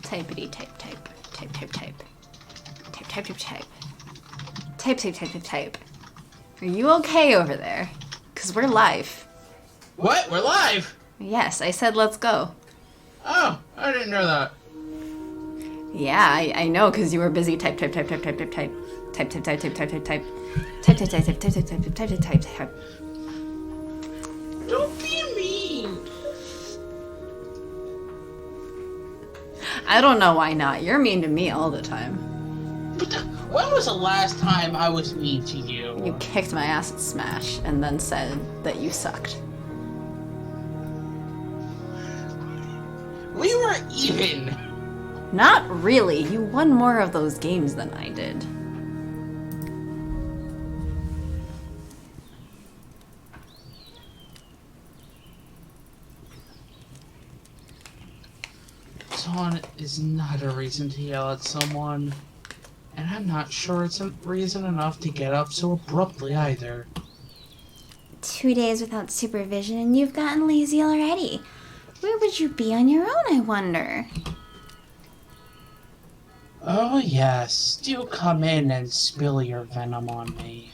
Typity type type. Type type type. Type type type type. Type type type type type. Are you okay over there? Because we're live. What? We're live? Yes, I said let's go. Oh, I didn't know that. Yeah, I know, because you were busy type type type type type type type. Type type type type type type type. Type type type type type type type type type type type. Don't be mean. I don't know why not. You're mean to me all the time. But when was the last time I was mean to you? You kicked my ass at Smash and then said that you sucked. We were even. Not really. You won more of those games than I did. Taunt is not a reason to yell at someone. And I'm not sure it's a reason enough to get up so abruptly either. 2 days without supervision and you've gotten lazy already. Where would you be on your own, I wonder? Oh yes, do come in and spill your venom on me.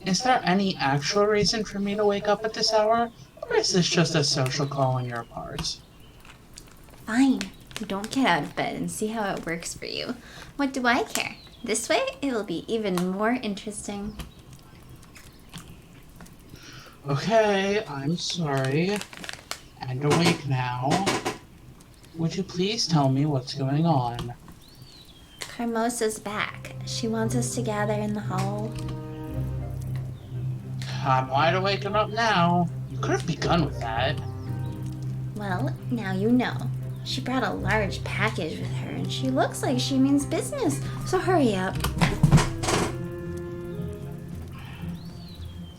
Is there any actual reason for me to wake up at this hour? Or is this just a social call on your part? Fine. Don't get out of bed and see how it works for you. What do I care? This way, it will be even more interesting. Okay, I'm sorry. And awake now. Would you please tell me what's going on? Carmosa's back. She wants us to gather in the hall. I'm wide awake and up now. You could have begun with that. Well, now you know. She brought a large package with her, and she looks like she means business, so hurry up.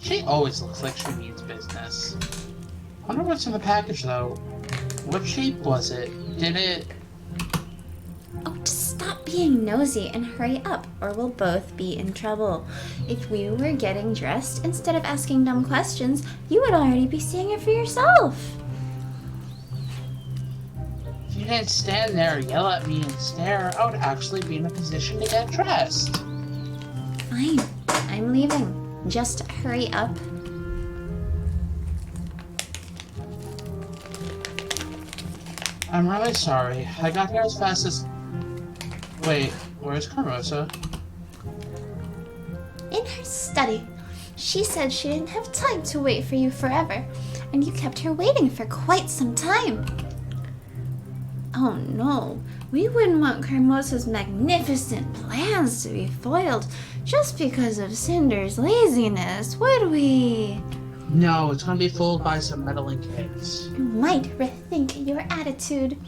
She always looks like she means business. Wonder what's in the package, though. What shape was it? Did it... Oh, just stop being nosy and hurry up, or we'll both be in trouble. If we were getting dressed, instead of asking dumb questions, you would already be seeing it for yourself. If you didn't stand there, yell at me, and stare, I would actually be in a position to get dressed. Fine, I'm leaving. Just hurry up. I'm really sorry. I got here as fast as... Wait, where's Carmosa? In her study. She said she didn't have time to wait for you forever, and you kept her waiting for quite some time. Oh no, we wouldn't want Carmosa's magnificent plans to be foiled just because of Cinders' laziness, would we? No, it's gonna be fooled by some meddling kids. You might rethink your attitude.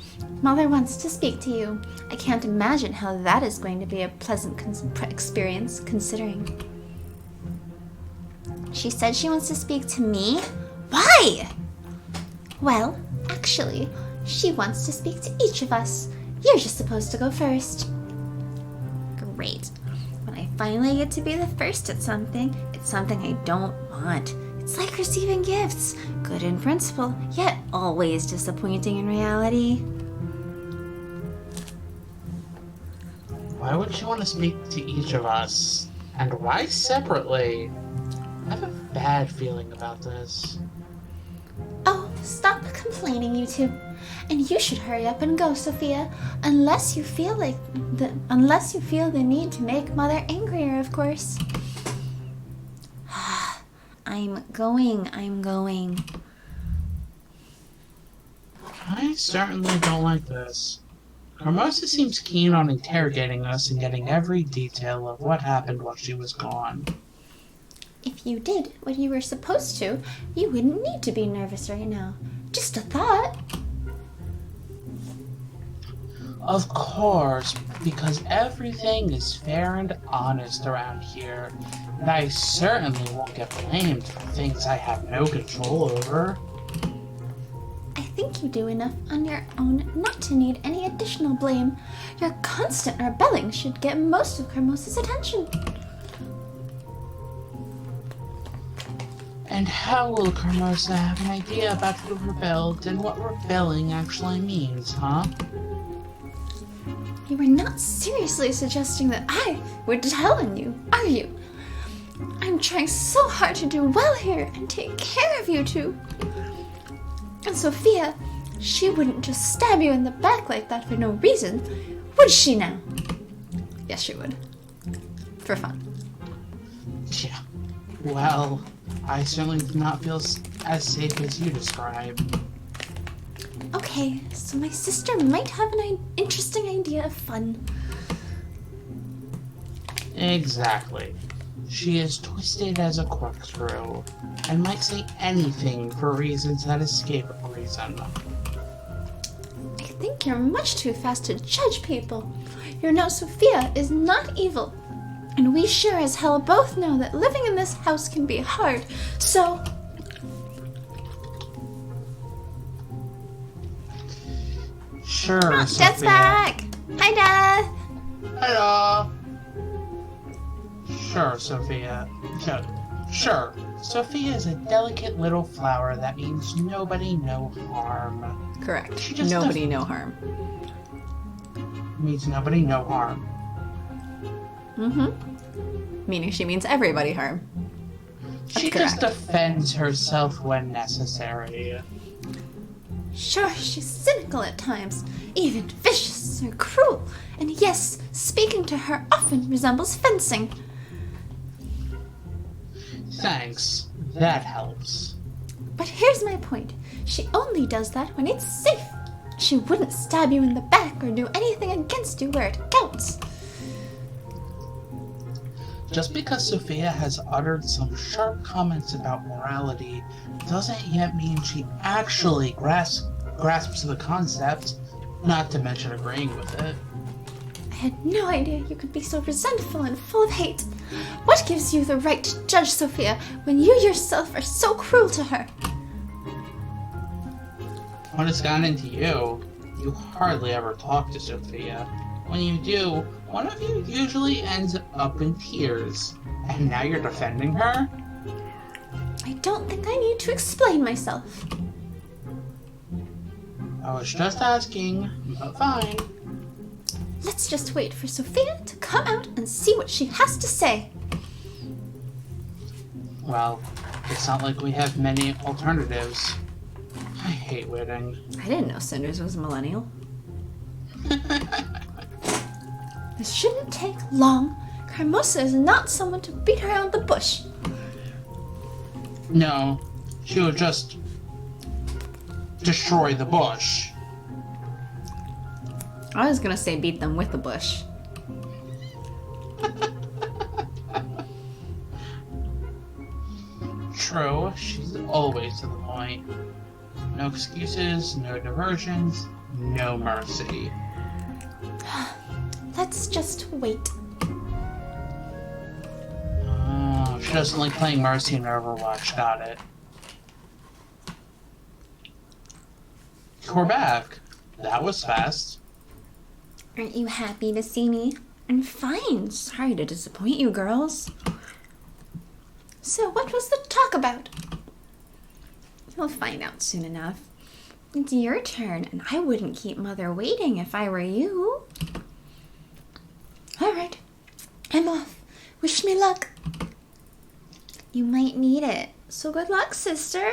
Mother wants to speak to you. I can't imagine how that is going to be a pleasant experience, considering. She said she wants to speak to me? Why? Well, actually, she wants to speak to each of us. You're just supposed to go first. Great. When I finally get to be the first at something, it's something I don't want. It's like receiving gifts. Good in principle, yet always disappointing in reality. Why would you want to speak to each of us? And why separately? I have a bad feeling about this. Oh, stop complaining, you two. And you should hurry up and go, Sophia. Unless you feel the need to make Mother angrier, of course. I'm going. I certainly don't like this. Carmosa seems keen on interrogating us and getting every detail of what happened while she was gone. If you did what you were supposed to, you wouldn't need to be nervous right now. Just a thought. Of course, because everything is fair and honest around here, and I certainly won't get blamed for things I have no control over. I think you do enough on your own not to need any additional blame. Your constant rebelling should get most of Carmosa's attention. And how will Carmosa have an idea about who rebelled and what rebelling actually means, huh? You are not seriously suggesting that I would tell on you, are you? I'm trying so hard to do well here and take care of you two. And Sophia, she wouldn't just stab you in the back like that for no reason, would she now? Yes, she would. For fun. Yeah. Well, I certainly do not feel as safe as you describe. Okay, so my sister might have an interesting idea of fun. Exactly. She is twisted as a corkscrew, and might say anything for reasons that escape reason. I think you're much too fast to judge people. You know Sophia is not evil. And we sure as hell both know that living in this house can be hard, so... Sure, Oh, Sophia. Death's back! Hi, Death! Hello. Sure, Sophia. Sure. Sophia is a delicate little flower that means nobody no harm. Correct. She just Nobody, no harm. Means nobody no harm. Mm-hmm. Meaning she means everybody harm. She That's just correct. defends herself when necessary. Sure, she's cynical at times, even vicious or cruel. And yes, speaking to her often resembles fencing. Thanks. That helps. But here's my point. She only does that when it's safe. She wouldn't stab you in the back or do anything against you where it counts. Just because Sophia has uttered some sharp comments about morality doesn't yet mean she actually grasps the concept, not to mention agreeing with it. I had no idea you could be so resentful and full of hate. What gives you the right to judge Sophia when you yourself are so cruel to her? When it's gotten into you, you hardly ever talk to Sophia. When you do, one of you usually ends up in tears. And now you're defending her? I don't think I need to explain myself. I was just asking, but fine. Let's just wait for Sophia to come out and see what she has to say. Well, it's not like we have many alternatives. I hate waiting. I didn't know Cinders was a millennial. This shouldn't take long. Carmosa is not someone to beat around the bush. No, she would just destroy the bush. I was gonna say beat them with the bush. True, she's always to the point. No excuses, no diversions, no mercy. Let's just wait. Oh, she doesn't like playing Mercy in Overwatch, got it. We're back. That was fast. Aren't you happy to see me? I'm fine. Sorry to disappoint you girls. So what was the talk about? You'll find out soon enough. It's your turn, and I wouldn't keep Mother waiting if I were you. All right, I'm off. Wish me luck. You might need it. So good luck, sister.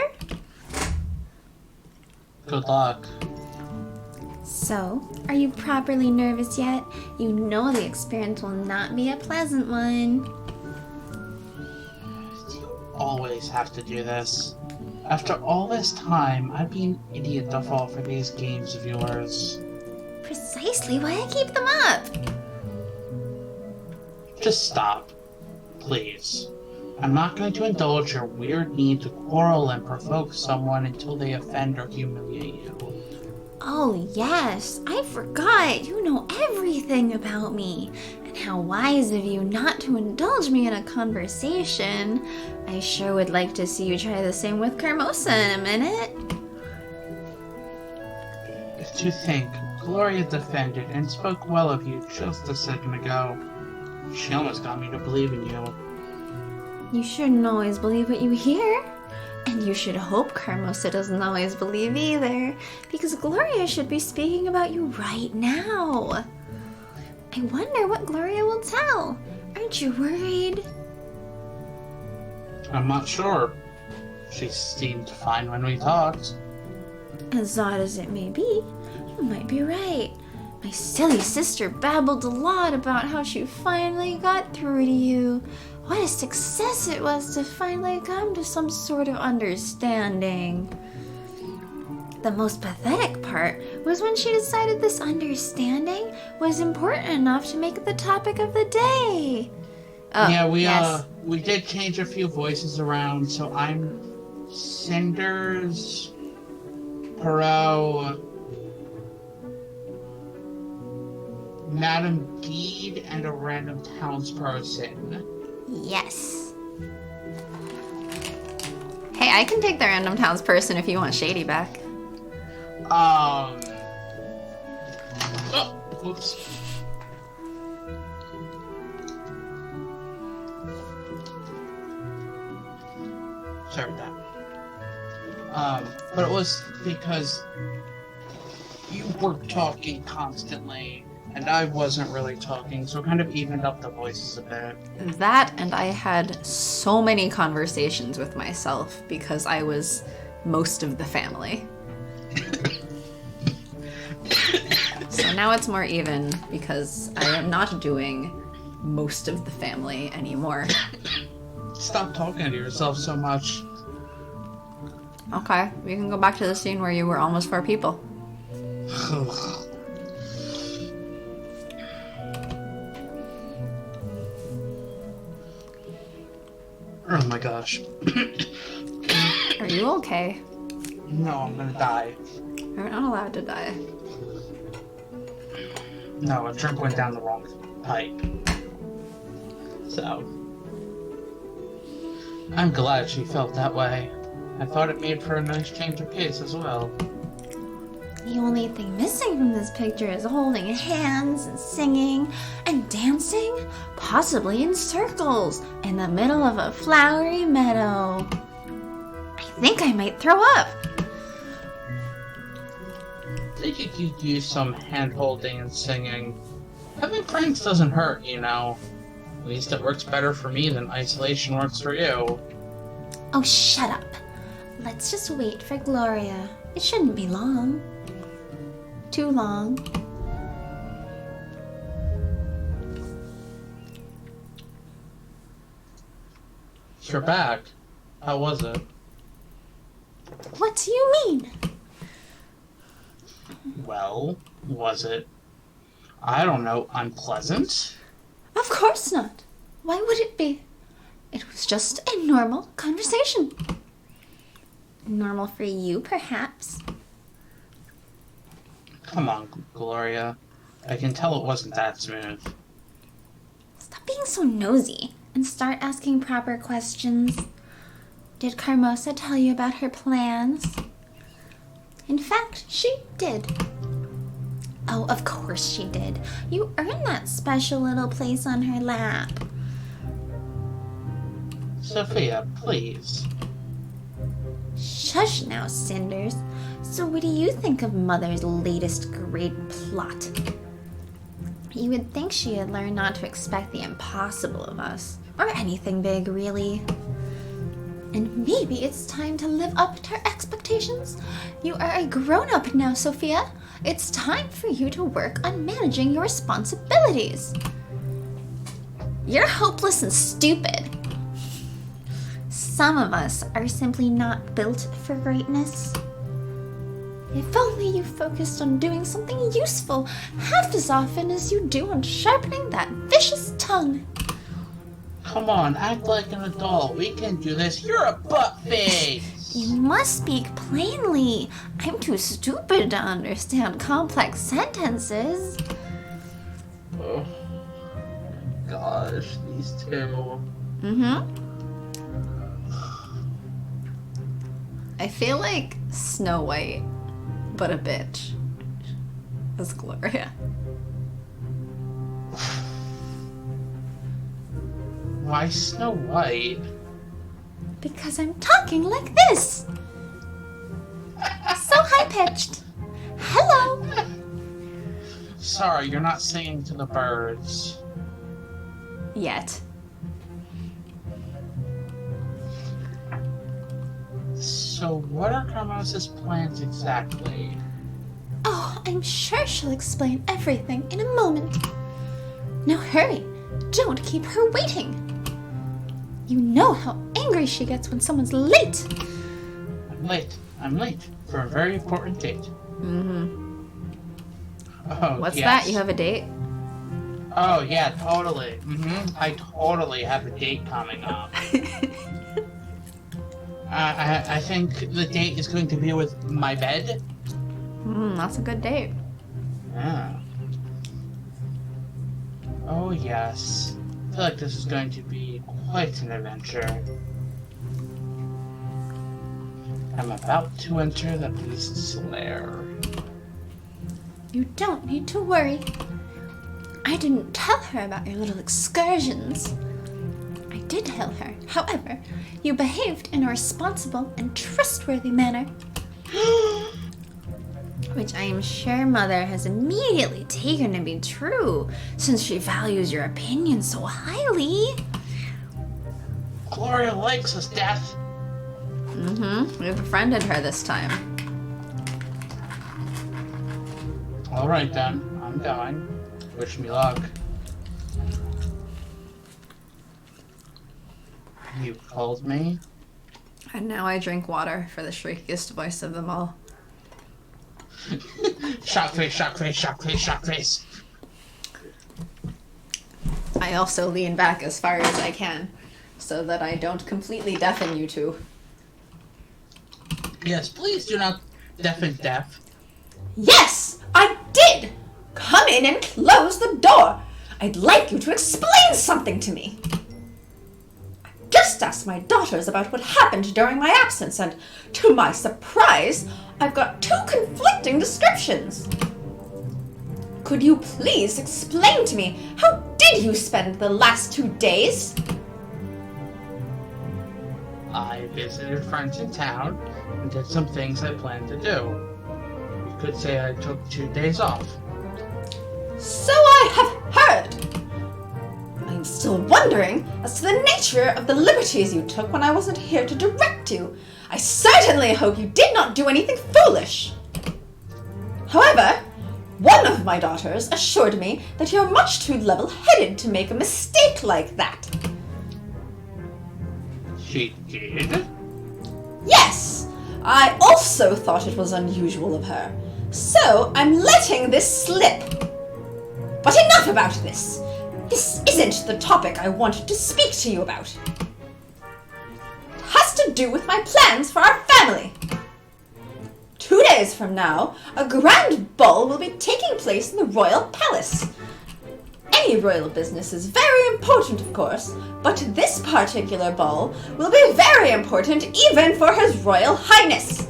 Good luck. So, are you properly nervous yet? You know the experience will not be a pleasant one. You always have to do this. After all this time, I'd be an idiot to fall for these games of yours. Precisely why I keep them up. Just stop. Please. I'm not going to indulge your weird need to quarrel and provoke someone until they offend or humiliate you. Oh, yes. I forgot. You know everything about me. And how wise of you not to indulge me in a conversation. I sure would like to see you try the same with Carmosa in a minute. To think, Gloria defended and spoke well of you just a second ago. She almost got me to believe in you. You shouldn't always believe what you hear. And you should hope Carmosa doesn't always believe either, because Gloria should be speaking about you right now. I wonder what Gloria will tell. Aren't you worried? I'm not sure. She seemed fine when we talked. As odd as it may be, you might be right. My silly sister babbled a lot about how she finally got through to you. What a success it was to finally come to some sort of understanding. The most pathetic part was when she decided this understanding was important enough to make it the topic of the day. Oh, Yeah, yes. we did change a few voices around, so I'm Cinders, Perot, Madam Bede, and a random townsperson. Yes. Hey, I can take the random townsperson if you want Shady back. Oh, oops. Sorry about that. But it was because you were talking constantly, and I wasn't really talking, so it kind of evened up the voices a bit. That, and I had so many conversations with myself because I was most of the family. So now it's more even because I am not doing most of the family anymore. Stop talking to yourself so much. Okay, we can go back to the scene where you were almost 4 people. Oh my gosh. Are you okay? No, I'm gonna die. You're not allowed to die. No, a drink went down the wrong pipe. So, I'm glad she felt that way. I thought it made for a nice change of pace as well. The only thing missing from this picture is holding hands and singing and dancing, possibly in circles, in the middle of a flowery meadow. I think I might throw up. I think you could use some hand-holding and singing. Having friends doesn't hurt, you know. At least it works better for me than isolation works for you. Oh, shut up. Let's just wait for Gloria. It shouldn't be long. Too long. You're back. How was it? What do you mean? Well, was it, I don't know, unpleasant? Of course not. Why would it be? It was just a normal conversation. Normal for you, perhaps. Come on, Gloria. I can tell it wasn't that smooth. Stop being so nosy and start asking proper questions. Did Carmosa tell you about her plans? In fact, she did. Oh, of course she did. You earned that special little place on her lap. Sophia, please. Shush now, Cinders. So what do you think of Mother's latest great plot? You would think she had learned not to expect the impossible of us. Or anything big, really. And maybe it's time to live up to our expectations. You are a grown-up now, Sophia. It's time for you to work on managing your responsibilities. You're hopeless and stupid. Some of us are simply not built for greatness. If only you focused on doing something useful half as often as you do on sharpening that vicious tongue. Come on, act like an adult. We can do this. You're a butt-face! You must speak plainly. I'm too stupid to understand complex sentences. Oh, gosh, these two. I feel like Snow White, but a bitch. As Gloria. Why Snow White? Because I'm talking like this. So high-pitched. Hello. Sorry, you're not singing to the birds. Yet. So what are Carmos's plans exactly? Oh, I'm sure she'll explain everything in a moment. Now hurry. Don't keep her waiting. You know how angry she gets when someone's late. I'm late for a very important date. Mm-hmm. Oh, What's yes. that? You have a date? Oh, yeah, totally. I totally have a date coming up. I think the date is going to be with my bed. That's a good date. Yeah. Oh, yes. I feel like this is going to be quite an adventure. I'm about to enter the beast's lair. You don't need to worry. I didn't tell her about your little excursions. I did tell her, however, you behaved in a responsible and trustworthy manner. Which I am sure Mother has immediately taken to be true, since she values your opinion so highly. Gloria likes us, Death. We've befriended her this time. Alright then, I'm going. Wish me luck. You called me? And now I drink water for the shriekiest voice of them all. Shock face, shock face, shock face, shock face. I also lean back as far as I can, so that I don't completely deafen you two. Yes, please do not deafen Deaf. Yes, I did! Come in and close the door. I'd like you to explain something to me. I just asked my daughters about what happened during my absence, and to my surprise, I've got two conflicting descriptions. Could you please explain to me, how did you spend the last 2 days? I visited friends in town and did some things I planned to do. You could say I took 2 days off. So I have heard. I'm still wondering as to the nature of the liberties you took when I wasn't here to direct you. I certainly hope you did not do anything foolish. However, one of my daughters assured me that you're much too level-headed to make a mistake like that. She did? Yes, I also thought it was unusual of her. So I'm letting this slip. But enough about this. This isn't the topic I wanted to speak to you about. It has to do with my plans for our family. 2 days from now, a grand ball will be taking place in the royal palace. Any royal business is very important, of course, but this particular ball will be very important even for His Royal Highness.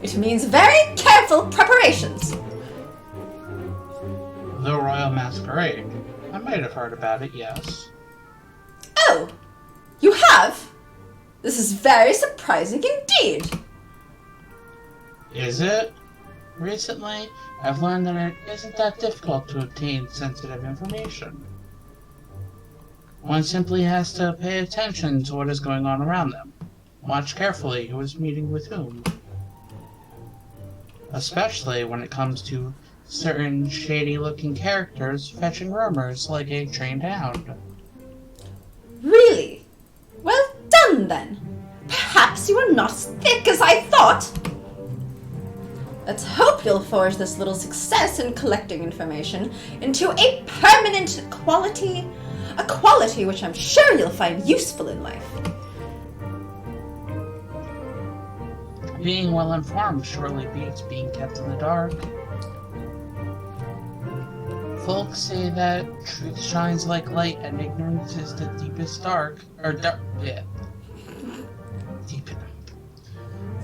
It means very careful preparations. The Royal Masquerade. I might have heard about it, yes. Oh, you have? This is very surprising indeed. Is it? Recently, I've learned that it isn't that difficult to obtain sensitive information. One simply has to pay attention to what is going on around them. Watch carefully who is meeting with whom. Especially when it comes to certain shady-looking characters fetching rumors like a trained hound. Really? Well done, then. Perhaps you are not as thick as I thought. Let's hope you'll forge this little success in collecting information into a permanent quality, a quality which I'm sure you'll find useful in life. Being well-informed surely beats being kept in the dark. Folks say that truth shines like light and ignorance is the deepest dark. Deep.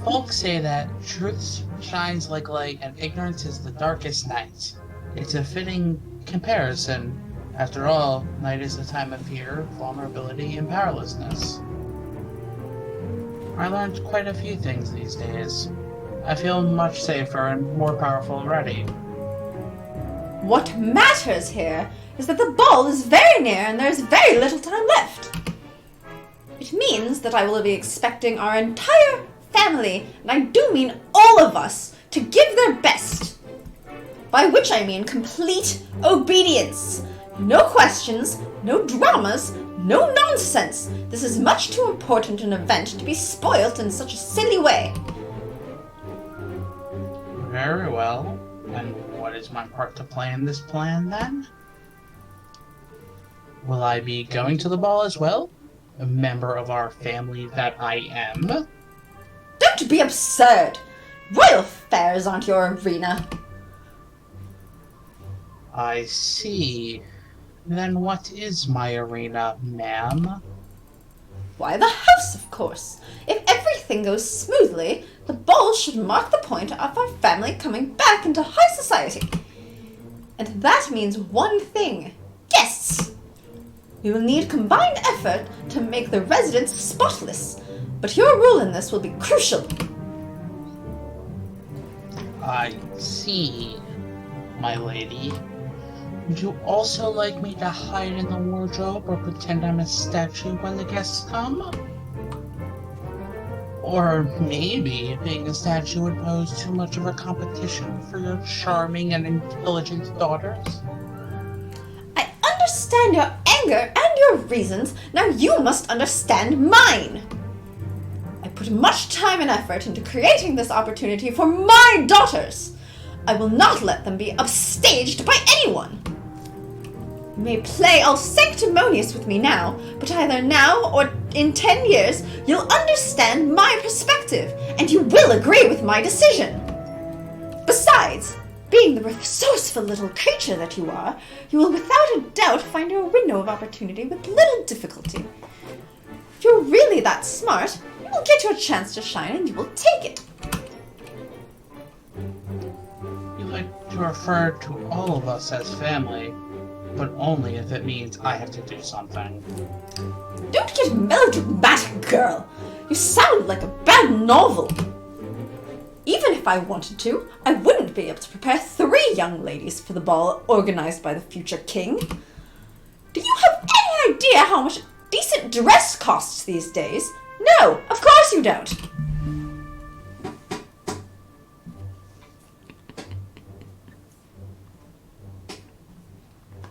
Folks say that truth shines like light and ignorance is the darkest night. It's a fitting comparison. After all, night is a time of fear, vulnerability, and powerlessness. I learned quite a few things these days. I feel much safer and more powerful already. What matters here is that the ball is very near and there's very little time left. It means that I will be expecting our entire family, and I do mean all of us, to give their best. By which I mean complete obedience. No questions, no dramas, no nonsense. This is much too important an event to be spoilt in such a silly way. Very well. And what is my part to play in this plan, then? Will I be going to the ball as well? A member of our family that I am? Don't be absurd! Royal fairs aren't your arena. I see. Then what is my arena, ma'am? Why, the house, of course. If everything goes smoothly, the ball should mark the point of our family coming back into high society. And that means one thing. Guests! We will need combined effort to make the residence spotless, but your role in this will be crucial. I see, my lady. Would you also like me to hide in the wardrobe or pretend I'm a statue when the guests come? Or maybe being a statue would pose too much of a competition for your charming and intelligent daughters? I understand your anger and your reasons. Now you must understand mine. I put much time and effort into creating this opportunity for my daughters. I will not let them be upstaged by anyone. You may play all sanctimonious with me now, but either now or in 10 years, you'll understand my perspective, and you will agree with my decision. Besides, being the resourceful little creature that you are, you will without a doubt find your window of opportunity with little difficulty. If you're really that smart, you will get your chance to shine and you will take it. You like to refer to all of us as family, but only if it means I have to do something. Don't get melodramatic, girl. You sound like a bad novel. Even if I wanted to, I wouldn't be able to prepare 3 young ladies for the ball organized by the future king. Do you have any idea how much a decent dress costs these days? No, of course you don't.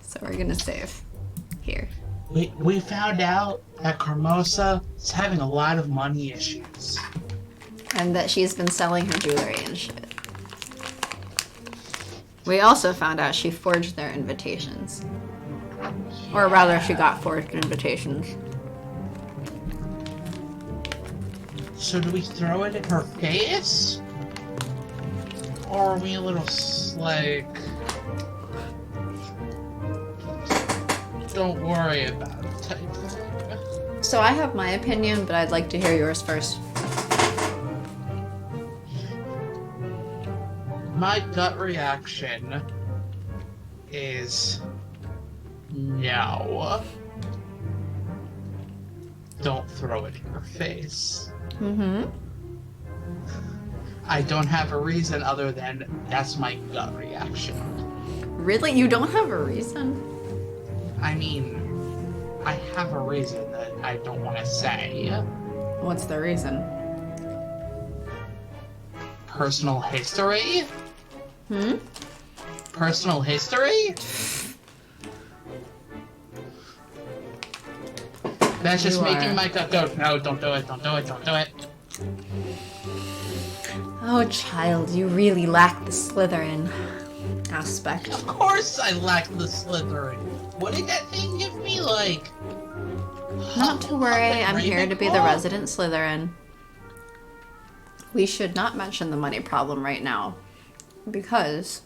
So we're gonna save here. We found out that Carmosa is having a lot of money issues. And that she's been selling her jewelry and shit. We also found out she forged their invitations. Or rather, she got forged invitations. So do we throw it in her face? Or are we a little like... Don't worry about it type thing? So I have my opinion, but I'd like to hear yours first. My gut reaction is no. Don't throw it in her face. Mm-hmm. I don't have a reason other than that's my gut reaction. Really? You don't have a reason? I mean, I have a reason that I don't want to say. What's the reason? Personal history? Hmm? Personal history? That's just making my gut go, no, don't do it, don't do it, don't do it. Oh, child, you really lack the Slytherin aspect. Of course I lack the Slytherin. What did that thing give me, like? Not to worry, I'm here to be the Ravenclaw? resident Slytherin. We should not mention the money problem right now, because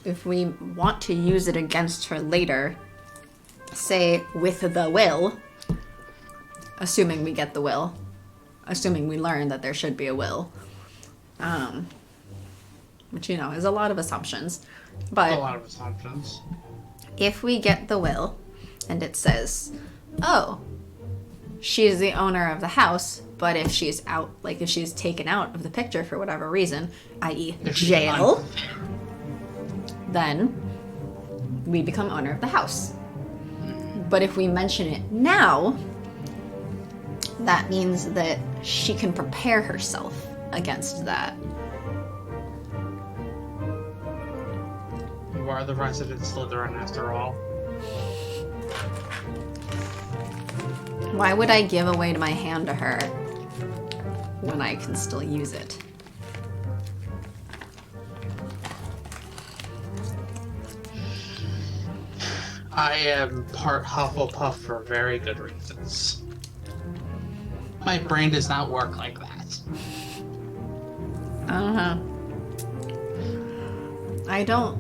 if we want to use it against her later, say with the will, assuming we get the will, assuming we learn that there should be a will, which, you know, is a lot of assumptions, but A lot of assumptions. if we get the will and it says, oh, she's the owner of the house, but if she's out, like if she's taken out of the picture for whatever reason, i.e. jail, then we become owner of the house. But if we mention it now, that means that she can prepare herself against that. You are the resident Slytherin after all. Why would I give away my hand to her when I can still use it? I am part Hufflepuff for very good reasons. My brain does not work like that. I don't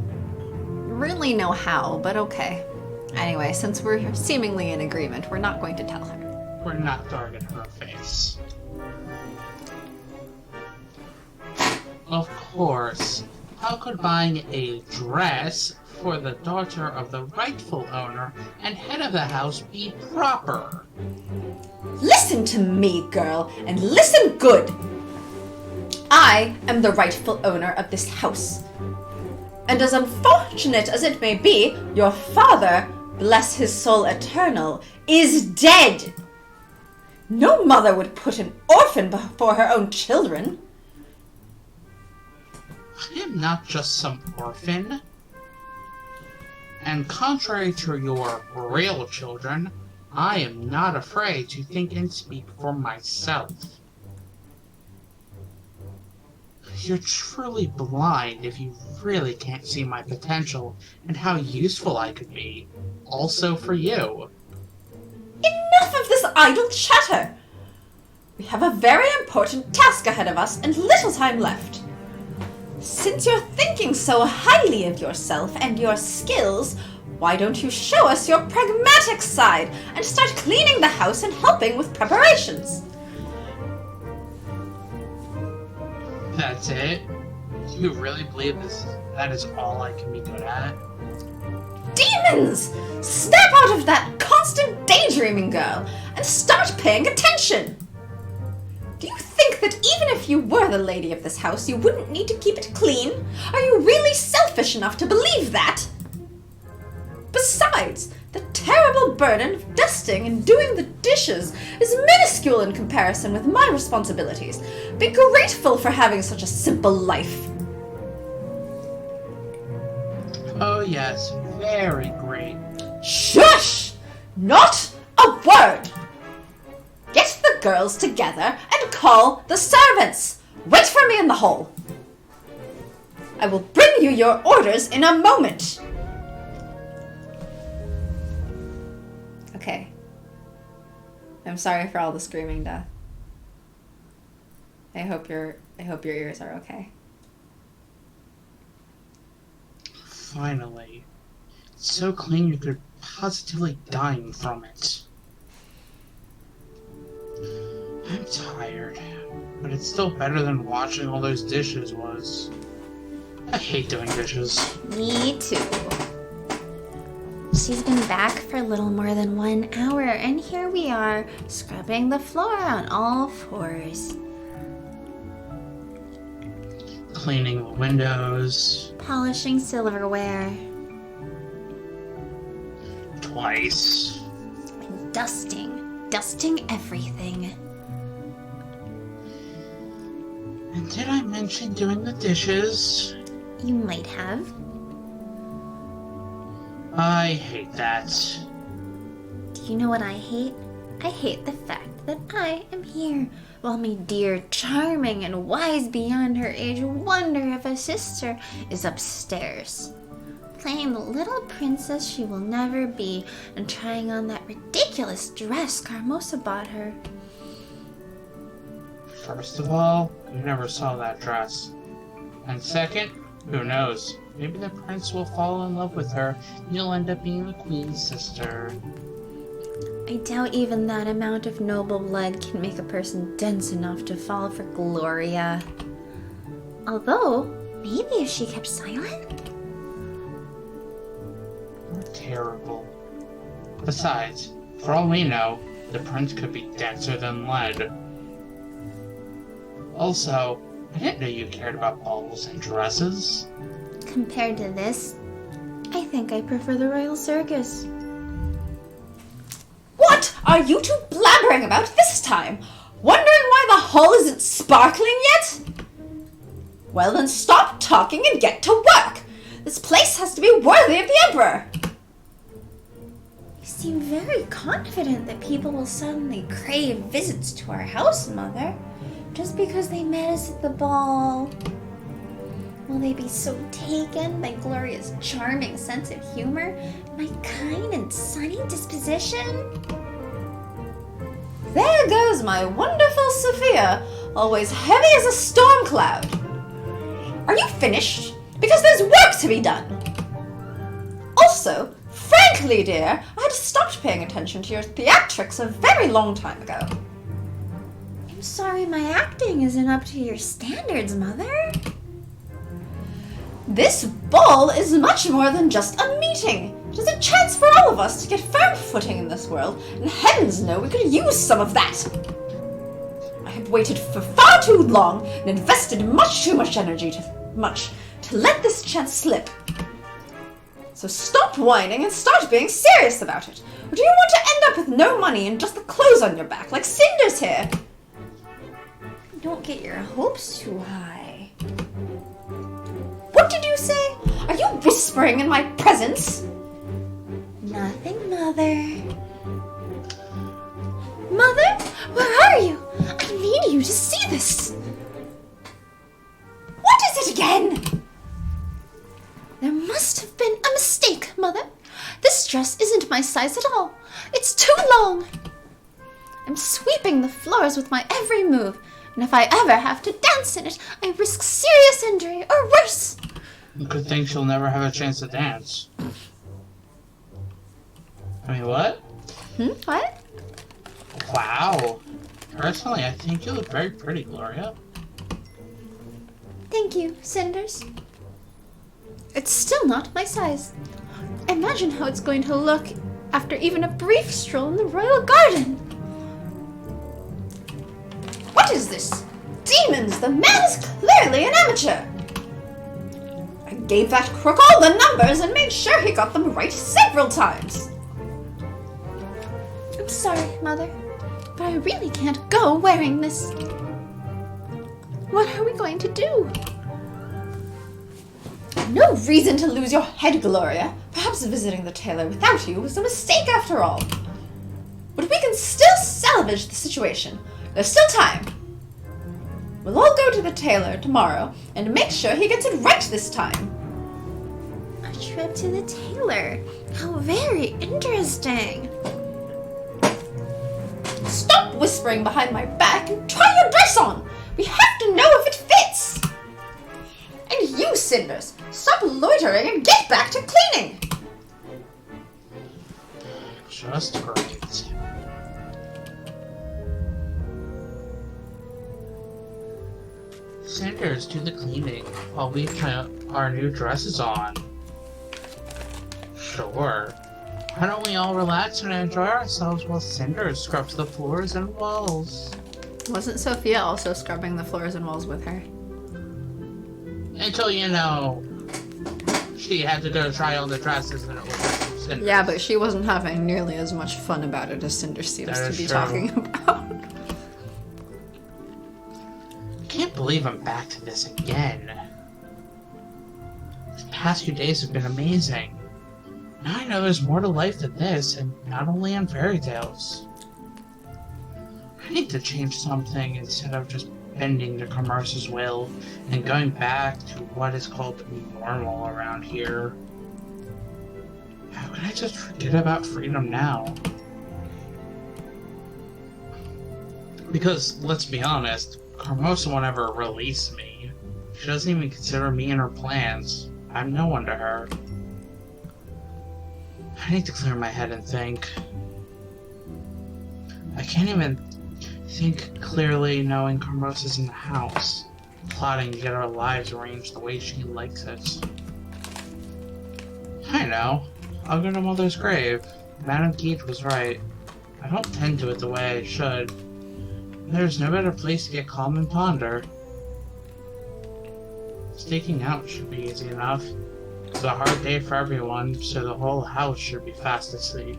really know how, but okay. Anyway, since we're seemingly in agreement, we're not going to tell her. We're not throwing it in her face. Of course. How could buying a dress for the daughter of the rightful owner and head of the house be proper? Listen to me, girl, and listen good. I am the rightful owner of this house. And as unfortunate as it may be, your father, bless his soul eternal, is dead. No mother would put an orphan before her own children. I am not just some orphan. And contrary to your real children, I am not afraid to think and speak for myself. You're truly blind if you really can't see my potential and how useful I could be. Also for you. Enough of this idle chatter! We have a very important task ahead of us and little time left. Since you're thinking so highly of yourself and your skills, why don't you show us your pragmatic side and start cleaning the house and helping with preparations? That's it? You really believe that is all I can be good at? Demons! Snap out of that constant daydreaming, girl, and start paying attention! Do you think that even if you were the lady of this house, you wouldn't need to keep it clean? Are you really selfish enough to believe that? Besides, the terrible burden of dusting and doing the dishes is minuscule in comparison with my responsibilities. Be grateful for having such a simple life. Oh yes, very great. Shush! Not a word! Get the girls together and call the servants. Wait for me in the hall. I will bring you your orders in a moment. Okay. I'm sorry for all the screaming, Death. I hope your ears are okay. Finally. It's so clean you could positively dying from it. I'm tired, but it's still better than washing all those dishes was. I hate doing dishes. Me too. She's been back for a little more than 1 hour, and here we are, scrubbing the floor on all fours. Cleaning the windows. Polishing silverware. Twice. And dusting everything. And did I mention doing the dishes? You might have. I hate that. Do you know what I hate? I hate the fact that I am here, while my dear, charming, and wise beyond her age wonder of a sister is upstairs, playing the little princess she will never be and trying on that ridiculous dress Carmosa bought her. First of all, you never saw that dress. And second, who knows? Maybe the prince will fall in love with her and you'll end up being the queen's sister. I doubt even that amount of noble blood can make a person dense enough to fall for Gloria. Although, maybe if she kept silent? You're terrible. Besides, for all we know, The print could be denser than lead. Also, I didn't know you cared about balls and dresses. Compared to this, I think I prefer the Royal Circus. What are you two blabbering about this time? Wondering why the hall isn't sparkling yet? Well then stop talking and get to work! This place has to be worthy of the Emperor! You seem very confident that people will suddenly crave visits to our house, Mother, just because they met us at the ball. Will they be so taken by Gloria's charming sense of humor and my kind and sunny disposition? There goes my wonderful Sophia, always heavy as a storm cloud. Are you finished? Because there's work to be done. Also, frankly, dear, I had stopped paying attention to your theatrics a very long time ago. I'm sorry my acting isn't up to your standards, Mother. This ball is much more than just a meeting. It is a chance for all of us to get firm footing in this world, and heavens know we could use some of that. I have waited for far too long and invested much too much energy to let this chance slip. So stop whining and start being serious about it. Or do you want to end up with no money and just the clothes on your back like Cinders here? Don't get your hopes too high. What did you say? Are you whispering in my presence? Nothing, Mother. Mother, where are you? I need you to see this. What is it again? There must have been a mistake, Mother. This dress isn't my size at all. It's too long. I'm sweeping the floors with my every move, and if I ever have to dance in it, I risk serious injury or worse. Good thing she'll never have a chance to dance. I mean, what? What? Wow. Personally, I think you look very pretty, Gloria. Thank you, Cinders. It's still not my size. Imagine how it's going to look after even a brief stroll in the royal garden. What is this? Demons, the man is clearly an amateur. I gave that crook all the numbers and made sure he got them right several times. I'm sorry, Mother, but I really can't go wearing this. What are we going to do? No reason to lose your head, Gloria. Perhaps visiting the tailor without you was a mistake after all. But we can still salvage the situation. There's still time. We'll all go to the tailor tomorrow and make sure he gets it right this time. A trip to the tailor. How very interesting. Stop whispering behind my back and try your dress on. We have to know if it fits. And you, Cinders, stop loitering and get back to cleaning. Just great. Cinders, do the cleaning while we put our new dresses on. Sure. Why don't we all relax and enjoy ourselves while Cinders scrubs the floors and walls? Wasn't Sophia also scrubbing the floors and walls with her? Until, you know, she had to go try on the dresses and it was Cinders. Yeah, but she wasn't having nearly as much fun about it as Cinder seems That to is be true. talking about. I can't believe I'm back to this again. These past few days have been amazing. Now I know there's more to life than this, and not only in fairy tales. I need to change something instead of just bending the commerce's will and going back to what is called normal around here. How can I just forget about freedom now? Because, let's be honest, Carmosa won't ever release me. She doesn't even consider me in her plans. I'm no one to her. I need to clear my head and think. I can't even think clearly knowing Carmosa's in the house, plotting to get our lives arranged the way she likes it. I know. I'll go to Mother's grave. Madame Keith was right. I don't tend to it the way I should. There's no better place to get calm and ponder. Staking out should be easy enough. It's a hard day for everyone, so the whole house should be fast asleep.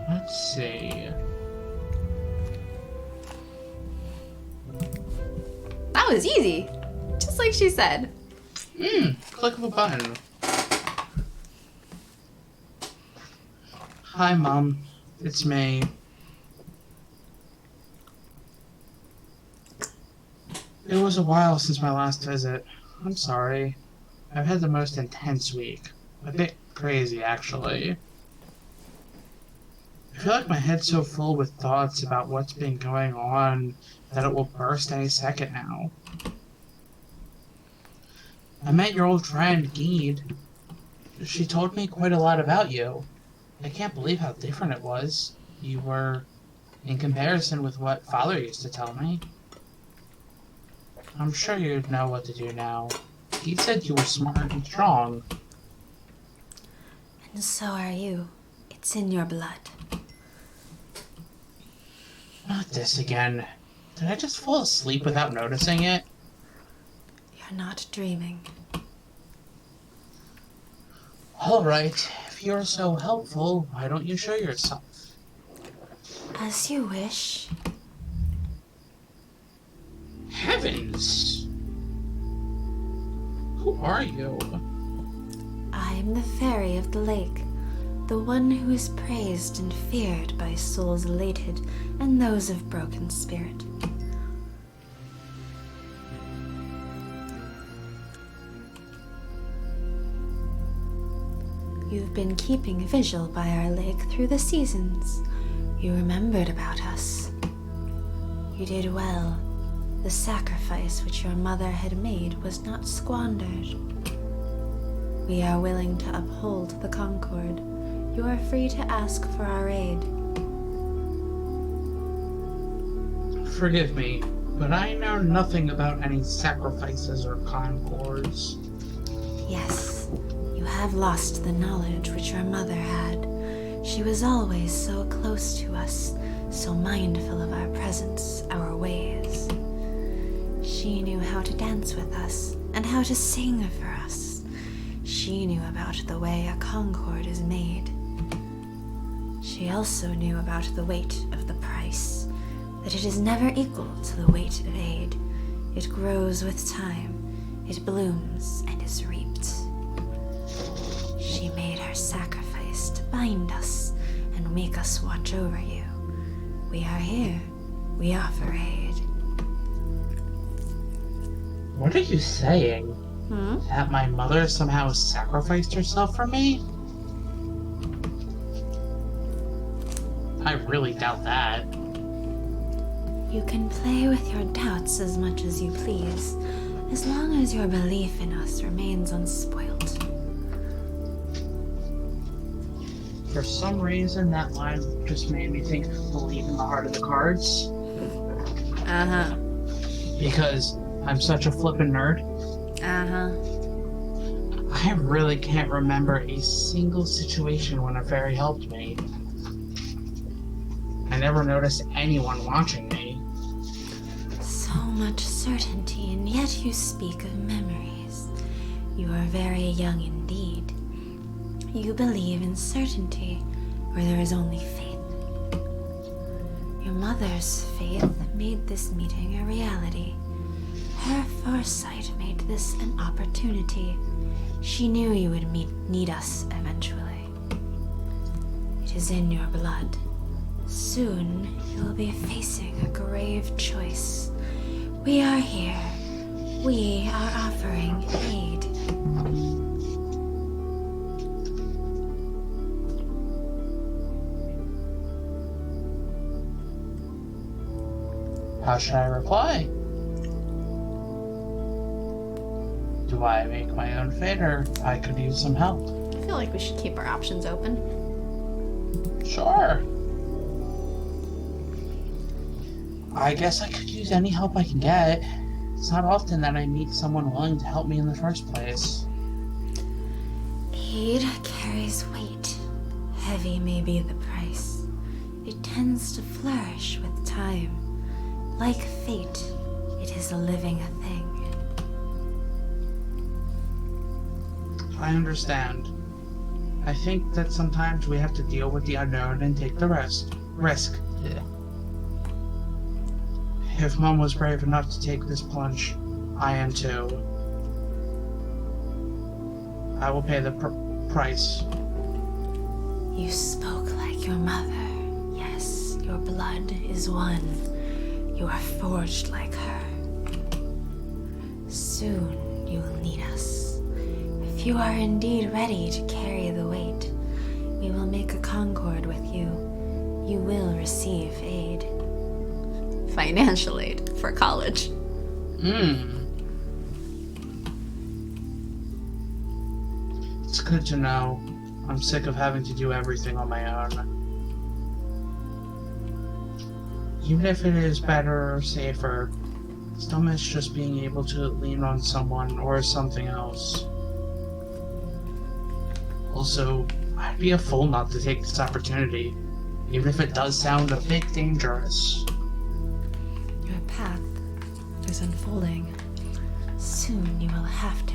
Let's see. That was easy. Just like she said. Click of a button. Hi, Mom. It's me. It was a while since my last visit. I'm sorry. I've had the most intense week. A bit crazy, actually. I feel like my head's so full with thoughts about what's been going on that it will burst any second now. I met your old friend, Geed. She told me quite a lot about you. I can't believe how different it was. You were, in comparison with what Father used to tell me. I'm sure you'd know what to do now. He said you were smart and strong. And so are you. It's in your blood. Not this again. Did I just fall asleep without noticing it? You're not dreaming. Alright, if you're so helpful, why don't you show yourself? As you wish. Heavens! Who are you? I am the fairy of the lake, the one who is praised and feared by souls elated and those of broken spirit. You've been keeping vigil by our lake through the seasons. You remembered about us. You did well. The sacrifice which your mother had made was not squandered. We are willing to uphold the Concord. You are free to ask for our aid. Forgive me, but I know nothing about any sacrifices or concords. Yes, you have lost the knowledge which your mother had. She was always so close to us, so mindful of our presence, our ways. She knew how to dance with us and how to sing for us. She knew about the way a concord is made. She also knew about the weight of the price, that it is never equal to the weight of aid. It grows with time, it blooms and is reaped. She made her sacrifice to bind us and make us watch over you. We are here. We offer aid. What are you saying? That my mother somehow sacrificed herself for me? I really doubt that. You can play with your doubts as much as you please, as long as your belief in us remains unspoiled. For some reason, that line just made me think of believe in the heart of the cards. Uh-huh. Because I'm such a flippin' nerd. Uh-huh. I really can't remember a single situation when a fairy helped me. I never noticed anyone watching me. So much certainty, and yet you speak of memories. You are very young indeed. You believe in certainty where there is only faith. Your mother's faith made this meeting a reality. Her foresight made this an opportunity. She knew you would need us eventually. It is in your blood. Soon you will be facing a grave choice. We are here. We are offering aid. How should I reply? Do I make my own fate, or I could use some help? I feel like we should keep our options open. Sure. I guess I could use any help I can get. It's not often that I meet someone willing to help me in the first place. Aid carries weight. Heavy may be the price. it tends to flourish with time. Like fate, it is a living thing. I understand. I think that sometimes we have to deal with the unknown and take the risk. Yeah. If Mom was brave enough to take this plunge, I am too. I will pay the price. You spoke like your mother. Yes, your blood is one. You are forged like her. Soon you will need us. If you are indeed ready to carry the weight, we will make a concord with you. You will receive aid. Financial aid for college. It's good to know. I'm sick of having to do everything on my own. Even if it is better or safer, I still miss just being able to lean on someone or something else. Also, I'd be a fool not to take this opportunity, even if it does sound a bit dangerous. Your path is unfolding. Soon you will have to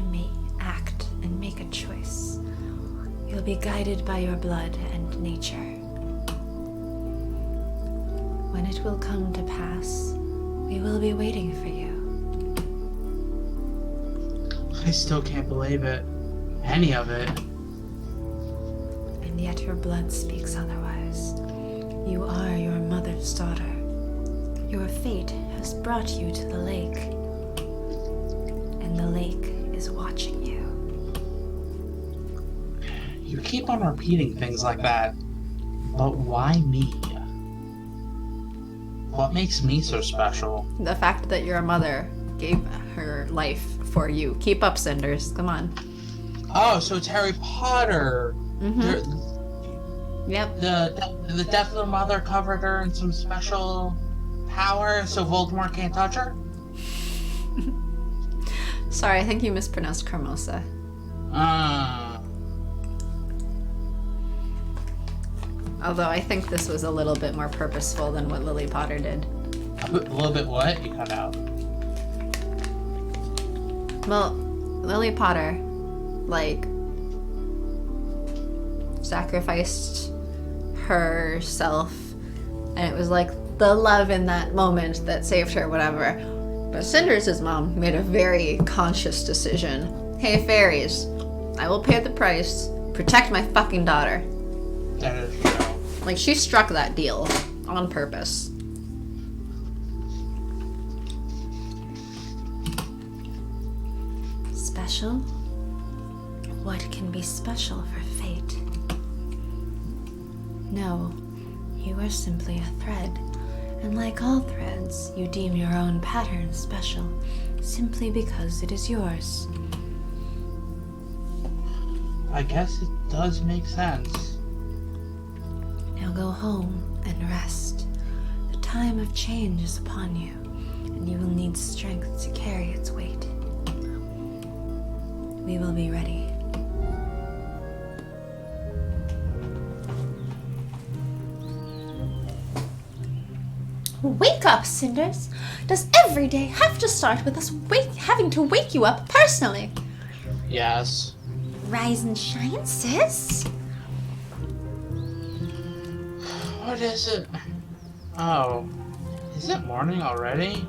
act and make a choice. You'll be guided by your blood and nature. When it will come to pass, we will be waiting for you. I still can't believe it. Any of it. And yet your blood speaks otherwise. You are your mother's daughter. Your fate has brought you to the lake. And the lake is watching you. You keep on repeating things like that. But why me? What makes me so special? The fact that your mother gave her life for you. Keep up, Cinders. Come on. Oh, so it's Harry Potter. Yep. The death of the mother covered her in some special power, so Voldemort can't touch her? Sorry, I think you mispronounced Carmosa. Although I think this was a little bit more purposeful than what Lily Potter did. A little bit what? You cut out. Well, Lily Potter, sacrificed herself, and it was the love in that moment that saved her, whatever. But Cinders' mom made a very conscious decision. Hey, fairies, I will pay the price. Protect my fucking daughter. That is true. She struck that deal on purpose. Special? What can be special for fate? No, you are simply a thread, and like all threads, you deem your own pattern special, simply because it is yours. I guess it does make sense. Now go home and rest. The time of change is upon you, and you will need strength to carry its weight. We will be ready. Wake up, Cinders! Does every day have to start with us having to wake you up personally? Yes. Rise and shine, sis! What is it? Oh. Is it morning already?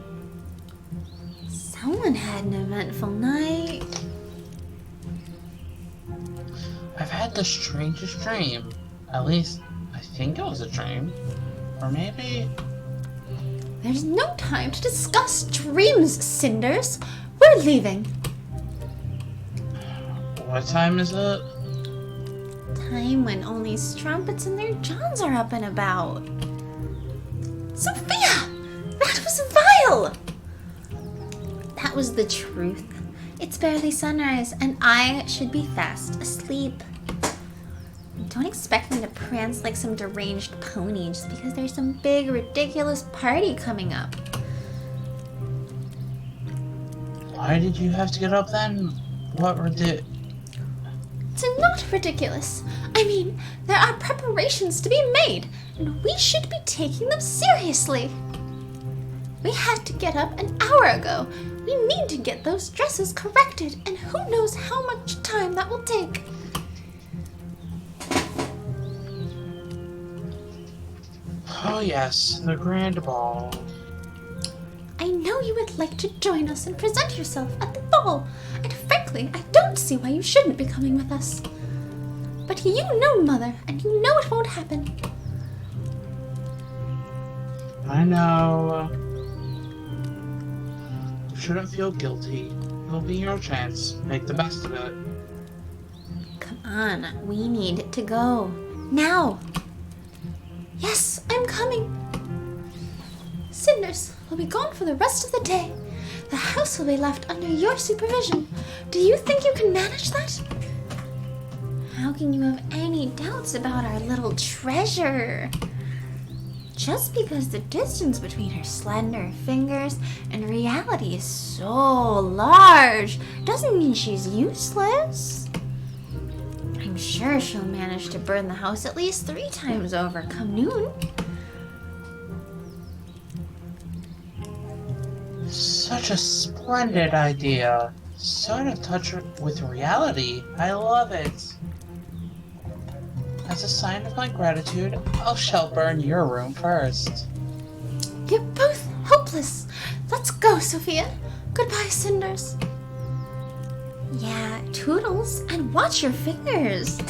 Someone had an eventful night. I've had the strangest dream. At least, I think it was a dream. Or maybe... There's no time to discuss dreams, Cinders. We're leaving. What time is it? Time when only strumpets and their johns are up and about. Sophia! That was vile! That was the truth. It's barely sunrise, and I should be fast asleep. Don't expect me to prance like some deranged pony just because there's some big, ridiculous party coming up. Why did you have to get up then? What were the... It's not ridiculous. I mean, there are preparations to be made, and we should be taking them seriously. We had to get up an hour ago. We need to get those dresses corrected, and who knows how much time that will take. Oh yes, the grand ball. I know you would like to join us and present yourself at the ball, and frankly, I don't see why you shouldn't be coming with us. But you know Mother, and you know it won't happen. I know. You shouldn't feel guilty. It'll be your chance. Make the best of it. Come on, we need to go. Now! Yes, I'm coming. Cinders will be gone for the rest of the day. The house will be left under your supervision. Do you think you can manage that? How can you have any doubts about our little treasure? Just because the distance between her slender fingers and reality is so large doesn't mean she's useless. I'm sure she'll manage to burn the house at least 3 times over come noon. Such a splendid idea. So out of touch with reality. I love it. As a sign of my gratitude, I'll shall burn your room first. You're both hopeless. Let's go, Sophia. Goodbye, Cinders. Yeah, toodles, and watch your fingers.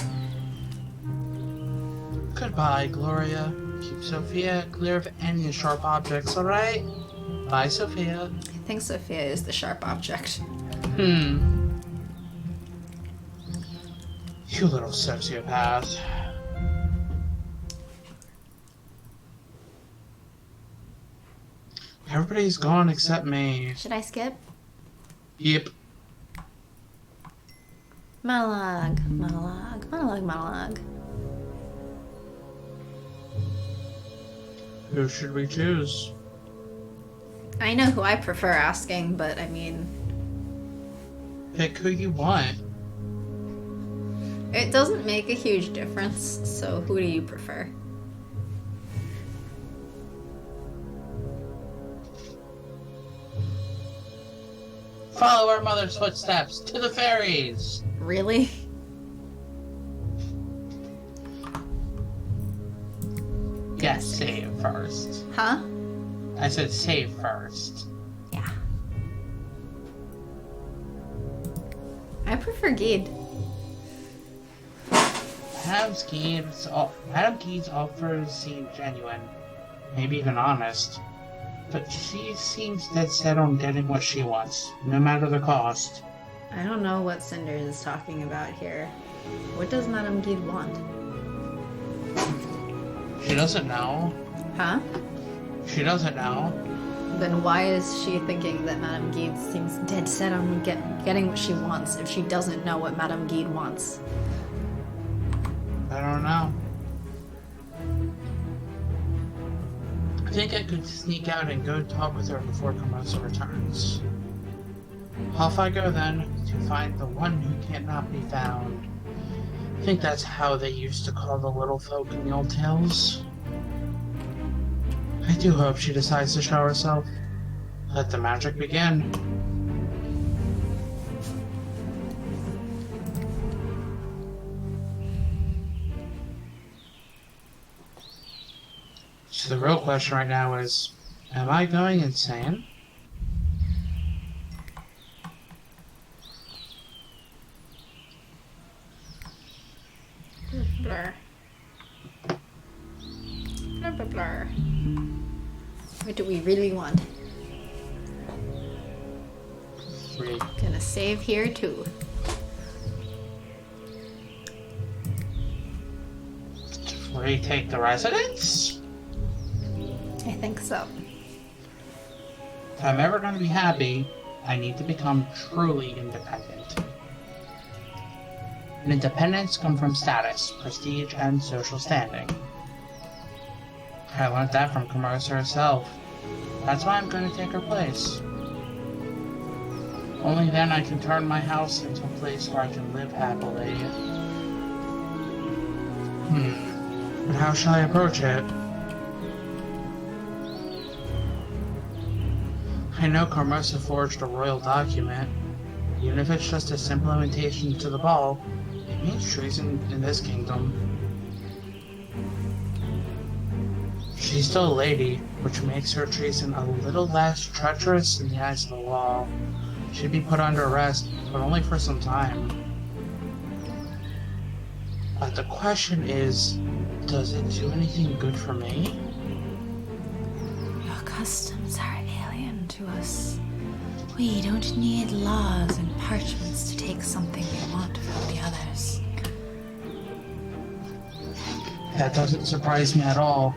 Goodbye, Gloria. Keep Sophia clear of any sharp objects, alright? Bye, Sophia. I think Sophia is the sharp object. You little sociopath. Everybody's gone except me. Should I skip? Yep. Monologue, monologue, monologue, monologue. Who should we choose? I know who I prefer asking, but I mean, Pick who you want. it doesn't make a huge difference, so who do you prefer? Follow our mother's footsteps to the fairies. Really? Yes, save first. Huh? I said save first. Yeah. I prefer Gede. Madame Gede's offers seem genuine, maybe even honest. But she seems dead set on getting what she wants, no matter the cost. I don't know what Cinders is talking about here. What does Madame Gede want? She doesn't know. Huh? She doesn't know. Then why is she thinking that Madame Gede seems dead set on getting what she wants if she doesn't know what Madame Gede wants? I don't know. I think I could sneak out and go talk with her before Carmosa returns. Off I go then, to find the one who cannot be found. I think that's how they used to call the little folk in the old tales. I do hope she decides to show herself. Let the magic begin. So the real question right now is, am I going insane? Blur. Blur, blur, blur. What do we really want? Free. Gonna save here too. Retake the residence? I think so. If I'm ever going to be happy, I need to become truly independent. And independence comes from status, prestige, and social standing. I learned that from Carmosa herself. That's why I'm going to take her place. Only then I can turn my house into a place where I can live happily. But how shall I approach it? I know Carmosa forged a royal document. Even if it's just a simple invitation to the ball, it means treason in this kingdom. She's still a lady, which makes her treason a little less treacherous in the eyes of the law. She'd be put under arrest, but only for some time. But the question is, does it do anything good for me? Your customs are alien to us. We don't need laws and parchments to take something we want from the others. That doesn't surprise me at all.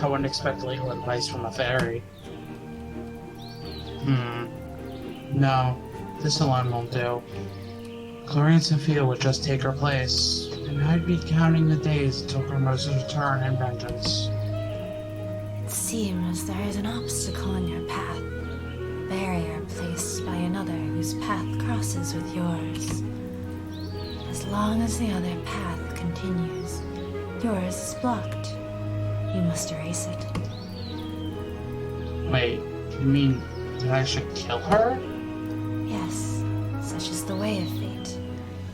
I wouldn't expect legal advice from a fairy. No, this alone won't do. Gloria and Sophia would just take her place, and I'd be counting the days until Carmosa's return and vengeance. It seems there is an obstacle in your path. A barrier placed by another whose path crosses with yours. As long as the other path continues, yours is blocked. You must erase it. Wait, you mean that I should kill her? Yes, such is the way of fate.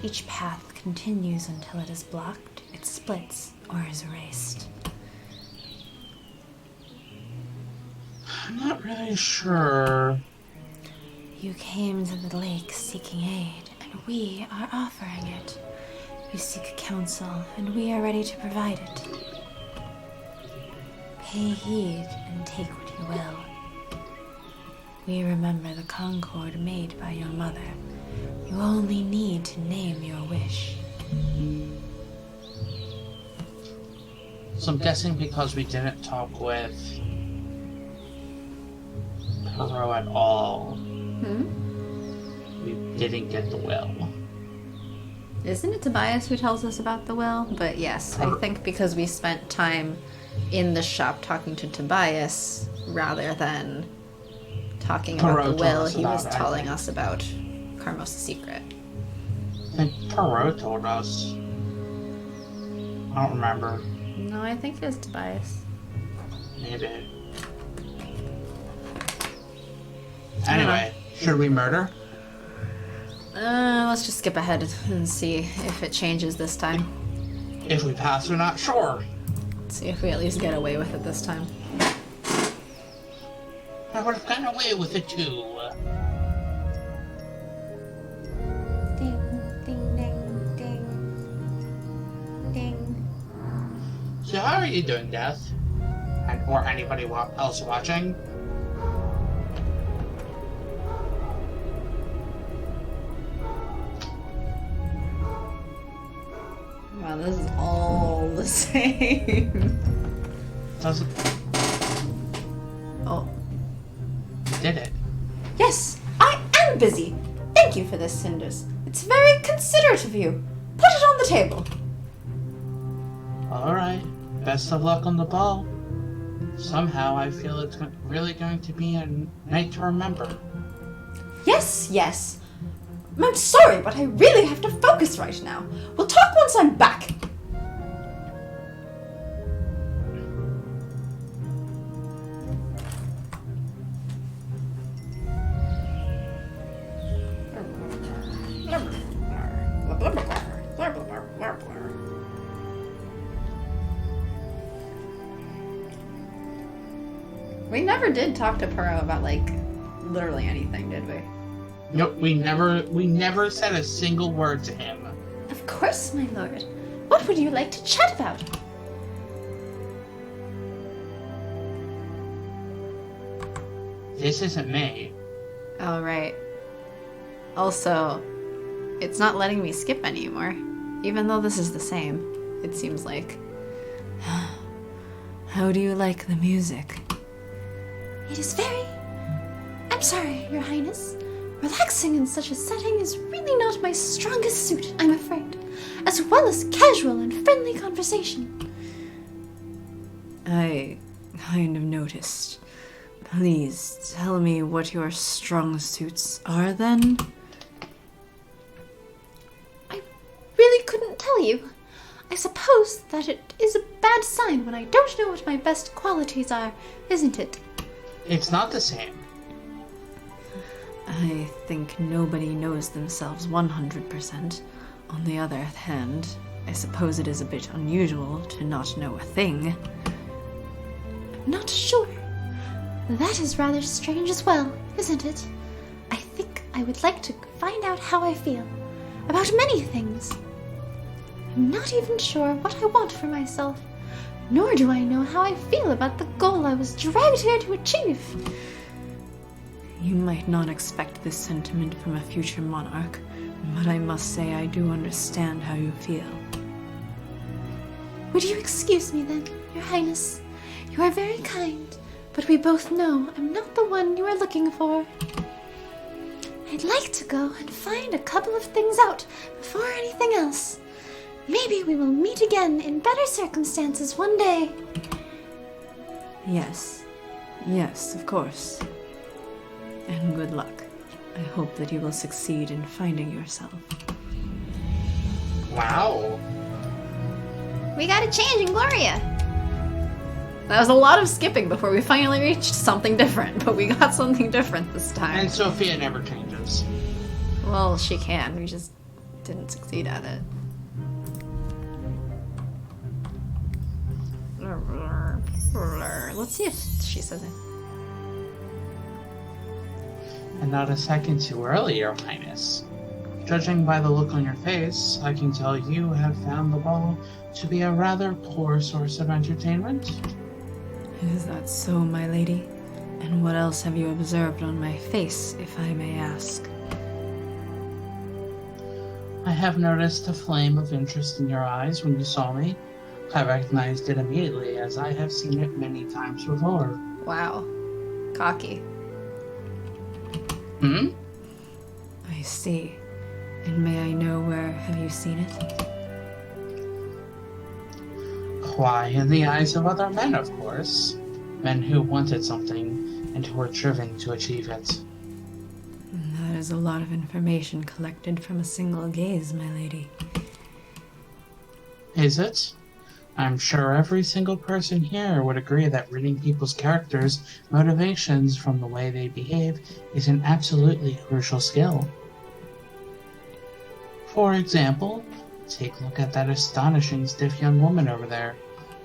Each path continues until it is blocked, it splits, or is erased. I'm not really sure. You came to the lake seeking aid, and we are offering it. You seek counsel, and we are ready to provide it. Pay heed and take what you will. We remember the concord made by your mother. You only need to name your wish. So I'm guessing because we didn't talk with Perot at all, we didn't get the will. Isn't it Tobias who tells us about the will? But yes, I think because we spent time in the shop talking to Tobias rather than talking about Perot the will, told us he was about it, I telling think. us about Carmosa's secret. I think Perot told us. I don't remember. No, I think it was Tobias. Maybe. Anyway, should we murder? Let's just skip ahead and see if it changes this time. If we pass or not, sure. See if we at least get away with it this time. I would have gotten away with it too. Ding, ding, ding, ding. Ding. So how are you doing, Death? Or anybody else watching? Wow, this is all the same. Doesn't Oh. did it? Yes, I am busy. Thank you for this, Cinders. It's very considerate of you. Put it on the table. Alright. Best of luck on the ball. Somehow I feel it's really going to be a night to remember. Yes, yes. I'm sorry, but I really have to focus right now. We'll talk once I'm back. We never did talk to Perot about, like, literally anything, did we? Nope, we never said a single word to him. Of course, my lord. What would you like to chat about? This isn't me. Oh, right. Also, it's not letting me skip anymore. Even though this is the same, it seems like. How do you like the music? It is very... I'm sorry, your highness. Relaxing in such a setting is really not my strongest suit, I'm afraid. As well as casual and friendly conversation. I kind of noticed. Please tell me what your strong suits are then. I really couldn't tell you. I suppose that it is a bad sign when I don't know what my best qualities are, isn't it? It's not the same. I think nobody knows themselves 100%. On the other hand, I suppose it is a bit unusual to not know a thing. Not sure. That is rather strange as well, isn't it? I think I would like to find out how I feel about many things. I'm not even sure what I want for myself, nor do I know how I feel about the goal I was dragged here to achieve. You might not expect this sentiment from a future monarch, but I must say I do understand how you feel. Would you excuse me then, Your Highness? You are very kind, but we both know I'm not the one you are looking for. I'd like to go and find a couple of things out before anything else. Maybe we will meet again in better circumstances one day. Yes, of course. And good luck. I hope that you will succeed in finding yourself. Wow. We got a change in Gloria. That was a lot of skipping before we finally reached something different, but we got something different this time. And Sophia never changes. Well, she can. We just didn't succeed at it. Let's see if she says it. And not a second too early, Your Highness. Judging by the look on your face, I can tell you have found the ball to be a rather poor source of entertainment. Is that so, my lady? And what else have you observed on my face, if I may ask? I have noticed a flame of interest in your eyes when you saw me. I recognized it immediately, as I have seen it many times before. Wow. Cocky. Hmm? I see. And may I know where have you seen it? Why, in the eyes of other men, of course. Men who wanted something, and who were driven to achieve it. That is a lot of information collected from a single gaze, my lady. Is it? I'm sure every single person here would agree that reading people's characters' motivations from the way they behave is an absolutely crucial skill. For example, take a look at that astonishing stiff young woman over there.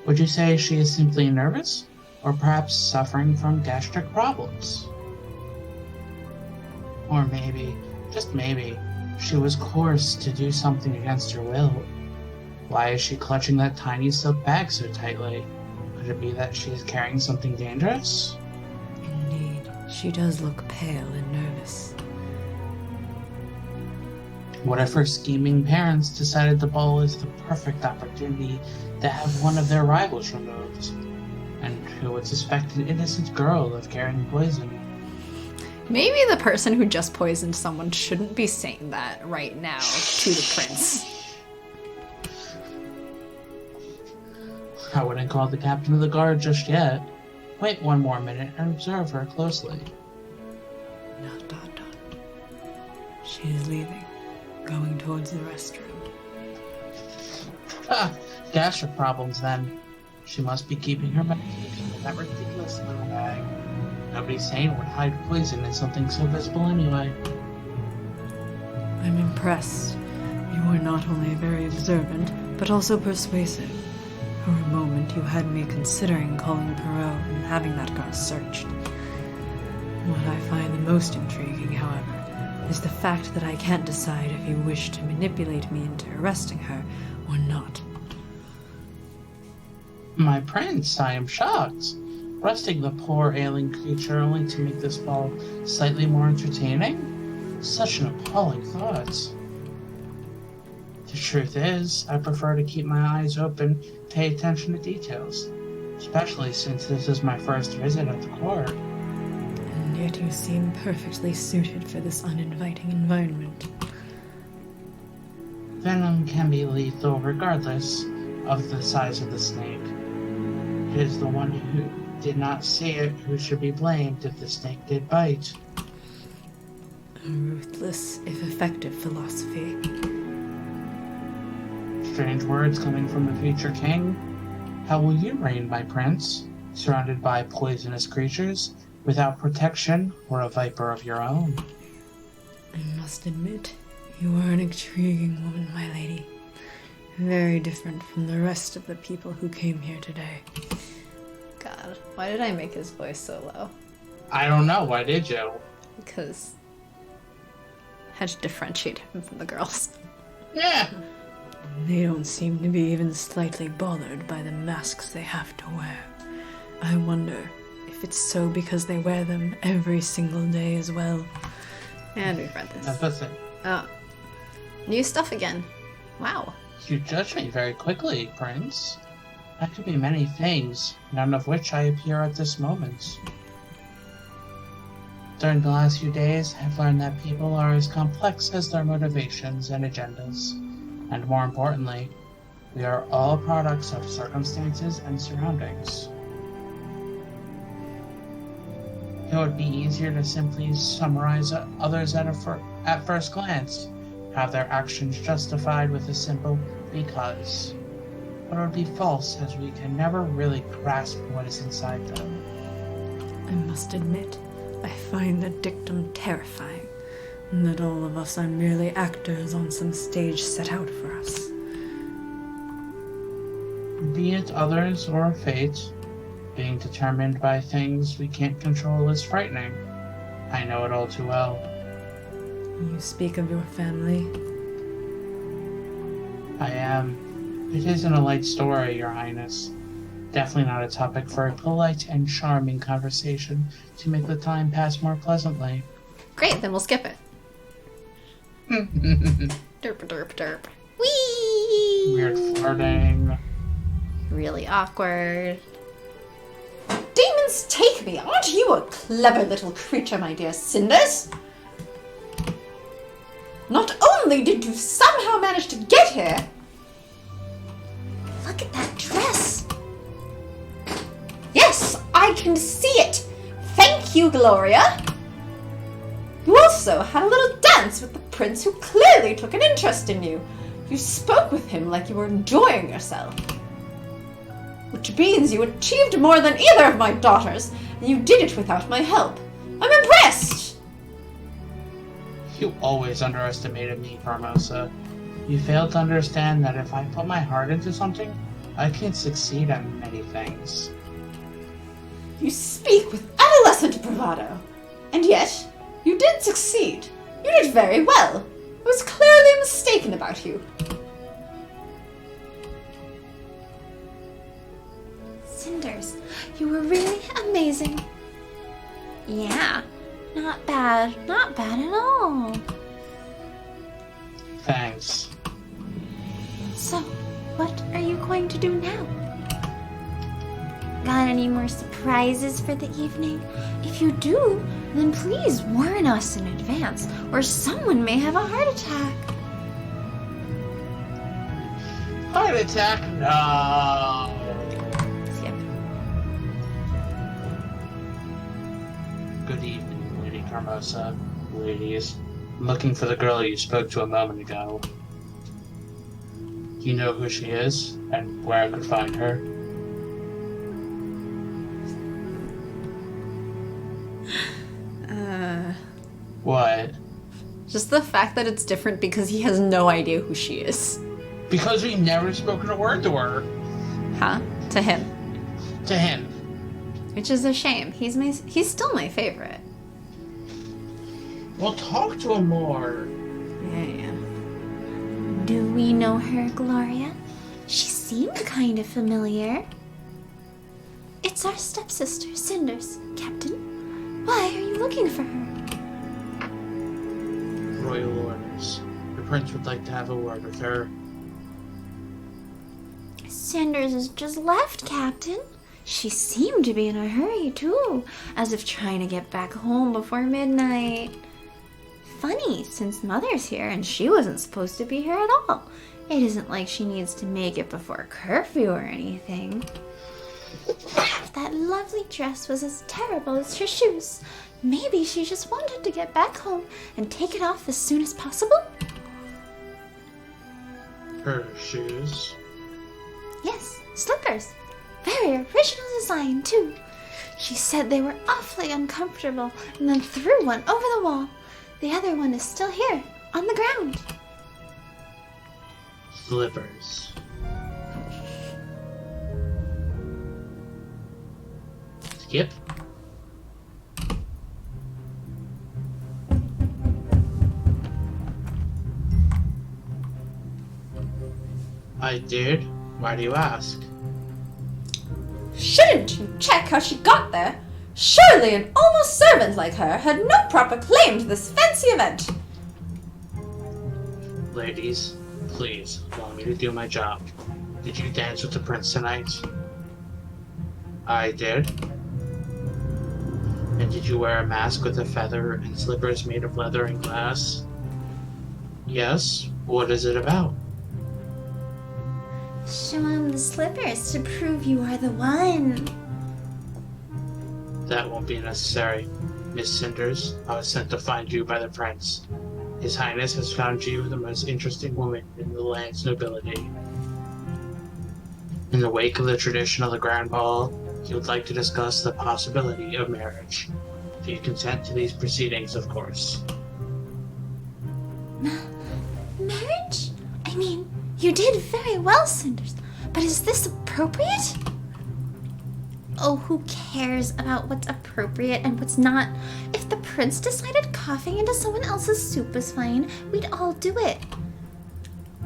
Would you say she is simply nervous, or perhaps suffering from gastric problems? Or maybe, just maybe, she was coerced to do something against her will. Why is she clutching that tiny silk bag so tightly? Could it be that she is carrying something dangerous? Indeed, she does look pale and nervous. What if her scheming parents decided the ball is the perfect opportunity to have one of their rivals removed? And who would suspect an innocent girl of carrying poison? Maybe the person who just poisoned someone shouldn't be saying that right now to the prince. I wouldn't call the captain of the guard just yet. Wait one more minute and observe her closely. No. She is leaving, going towards the restroom. Ah, gastric problems then. She must be keeping her medication in that ridiculous little bag. Nobody sane would hide poison in something so visible anyway. I'm impressed. You are not only very observant, but also persuasive. For a moment you had me considering calling Perot and having that girl searched. What I find the most intriguing, however, is the fact that I can't decide if you wish to manipulate me into arresting her or not. My prince, I am shocked. Arresting the poor ailing creature only to make this ball slightly more entertaining? Such an appalling thought. The truth is, I prefer to keep my eyes open, pay attention to details, especially since this is my first visit at the court. And yet you seem perfectly suited for this uninviting environment. Venom can be lethal regardless of the size of the snake. It is the one who did not see it who should be blamed if the snake did bite. A ruthless, if effective philosophy. strange words coming from the future king. How will you reign, my prince, surrounded by poisonous creatures, without protection or a viper of your own? I must admit, you are an intriguing woman, my lady. Very different from the rest of the people who came here today. God, why did I make his voice so low? I don't know, why did you? Because I had to differentiate him from the girls. Yeah. They don't seem to be even slightly bothered by the masks they have to wear. I wonder if it's so because they wear them every single day as well. And we've read this. That's it. Oh. New stuff again. Wow. You judge me very quickly, Prince. That could be many things, none of which I appear at this moment. During the last few days, I've learned that people are as complex as their motivations and agendas. And more importantly, we are all products of circumstances and surroundings. It would be easier to simply summarize others at first glance, have their actions justified with a simple because. But it would be false, as we can never really grasp what is inside them. I must admit, I find the dictum terrifying, and that all of us are merely actors on some stage set out for us. Be it others or fate, being determined by things we can't control is frightening. I know it all too well. You speak of your family. I am. It isn't a light story, Your Highness. Definitely not a topic for a polite and charming conversation to make the time pass more pleasantly. Great, then we'll skip it. Derp, derp, derp. Whee! Weird flirting. Really awkward. Demons take me! Aren't you a clever little creature, my dear Cinders? Not only did you somehow manage to get here... Look at that dress. Yes, I can see it! Thank you, Gloria! You also had a little dance with the prince who clearly took an interest in you. You spoke with him like you were enjoying yourself. Which means you achieved more than either of my daughters, and you did it without my help. I'm impressed! You always underestimated me, Formosa. You failed to understand that if I put my heart into something, I can succeed at many things. You speak with adolescent bravado. And yet, you did succeed. You did very well. I was clearly mistaken about you. Cinders, you were really amazing. Yeah, not bad. Not bad at all. Thanks. So, what are you going to do now? Got any more surprises for the evening? If you do, then please warn us in advance, or someone may have a heart attack. Heart attack? No. Skip. Good evening, Lady Carmosa. Ladies, I'm looking for the girl you spoke to a moment ago. You know who she is, and where I could find her? What? Just the fact that it's different because he has no idea who she is. Because we've never spoken a word to her. Huh? To him. To him. Which is a shame. He's still my favorite. Well, talk to him more. Yeah. Do we know her, Gloria? She seemed kind of familiar. It's our stepsister, Cinders, Captain. Why are you looking for her? Royal orders. The prince would like to have a word with her. Cinders has just left, Captain. She seemed to be in a hurry, too, as if trying to get back home before midnight. Funny, since Mother's here and she wasn't supposed to be here at all. It isn't like she needs to make it before curfew or anything. If that lovely dress was as terrible as her shoes, maybe she just wanted to get back home and take it off as soon as possible? Her shoes? Yes, slippers. Very original design, too. She said they were awfully uncomfortable and then threw one over the wall. The other one is still here, on the ground. Slippers. Skip? I did? Why do you ask? Shouldn't you check how she got there? Surely an almost servant like her had no proper claim to this fancy event. Ladies, please, allow me to do my job. Did you dance with the prince tonight? I did. And did you wear a mask with a feather and slippers made of leather and glass? Yes. What is it about? Show him the slippers to prove you are the one. That won't be necessary. Miss Cinders, I was sent to find you by the prince. His Highness has found you the most interesting woman in the land's nobility. In the wake of the tradition of the Grand Ball, he would like to discuss the possibility of marriage. Do you consent to these proceedings, of course? Marriage? I mean, you did very well, Cinders, but is this appropriate? Oh, who cares about what's appropriate and what's not? If the prince decided coughing into someone else's soup was fine, we'd all do it.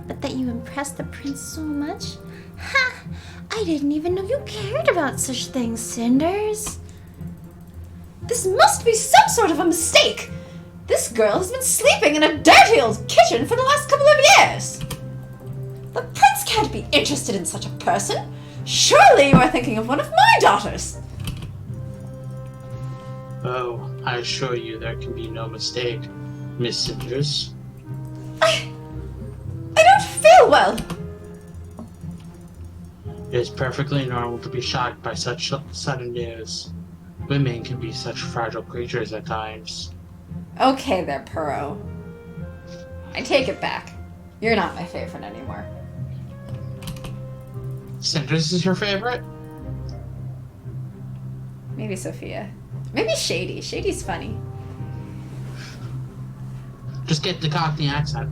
But that you impressed the prince so much? Ha! I didn't even know you cared about such things, Cinders. This must be some sort of a mistake. This girl has been sleeping in a dirty old kitchen for the last couple of years. The prince can't be interested in such a person. Surely you are thinking of one of my daughters. Oh, I assure you there can be no mistake, Miss Cinders. I don't feel well. It is perfectly normal to be shocked by such sudden news. Women can be such fragile creatures at times. Okay there, Perot. I take it back. You're not my favorite anymore. Cinders is your favorite? Maybe Sophia. Maybe Shady. Shady's funny. Just get the Cockney accent.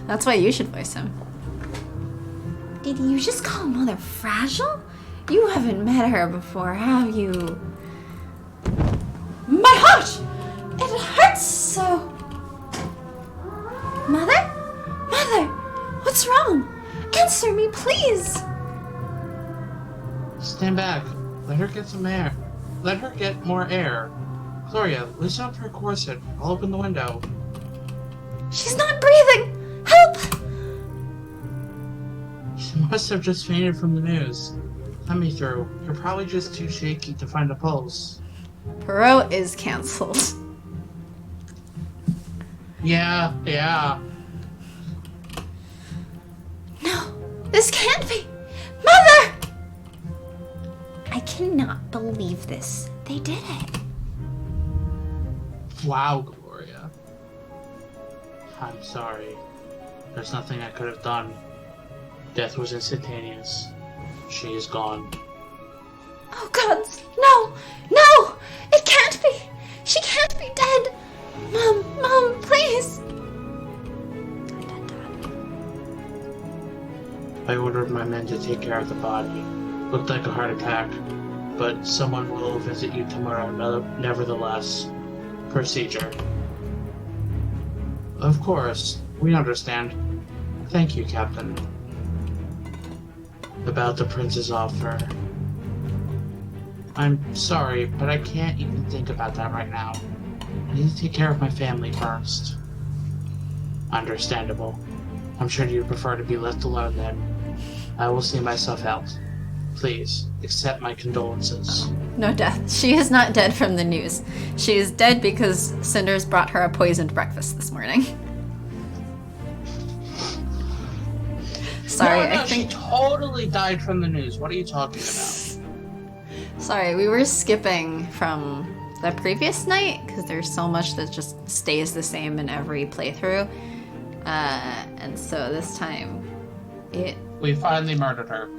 That's why you should voice him. Did you just call Mother fragile? You haven't met her before, have you? My heart! It hurts so. Mother? Mother! What's wrong? Answer me, please! Stand back. Let her get some air. Let her get more air. Gloria, loosen up her corset. I'll open the window. She's not breathing! Help! She must have just fainted from the news. Let me through. You're probably just too shaky to find a pulse. Perot is cancelled. Yeah. No, this can't be! Mother! I cannot believe this. They did it. Wow, Gloria. I'm sorry. There's nothing I could have done. Death was instantaneous. She is gone. Oh gods, no! No! It can't be! She can't be dead! Mom, please! I ordered my men to take care of the body. Looked like a heart attack, but someone will visit you tomorrow nevertheless. Procedure. Of course, we understand. Thank you, Captain. About the prince's offer. I'm sorry, but I can't even think about that right now. I need to take care of my family first. Understandable. I'm sure you'd prefer to be left alone then. I will see myself out. Please, accept my condolences. No death. She is not dead from the news. She is dead because Cinders brought her a poisoned breakfast this morning. Sorry, No, I think... she totally died from the news. What are you talking about? Sorry, we were skipping from the previous night because there's so much that just stays the same in every playthrough. And so this time, We finally murdered her.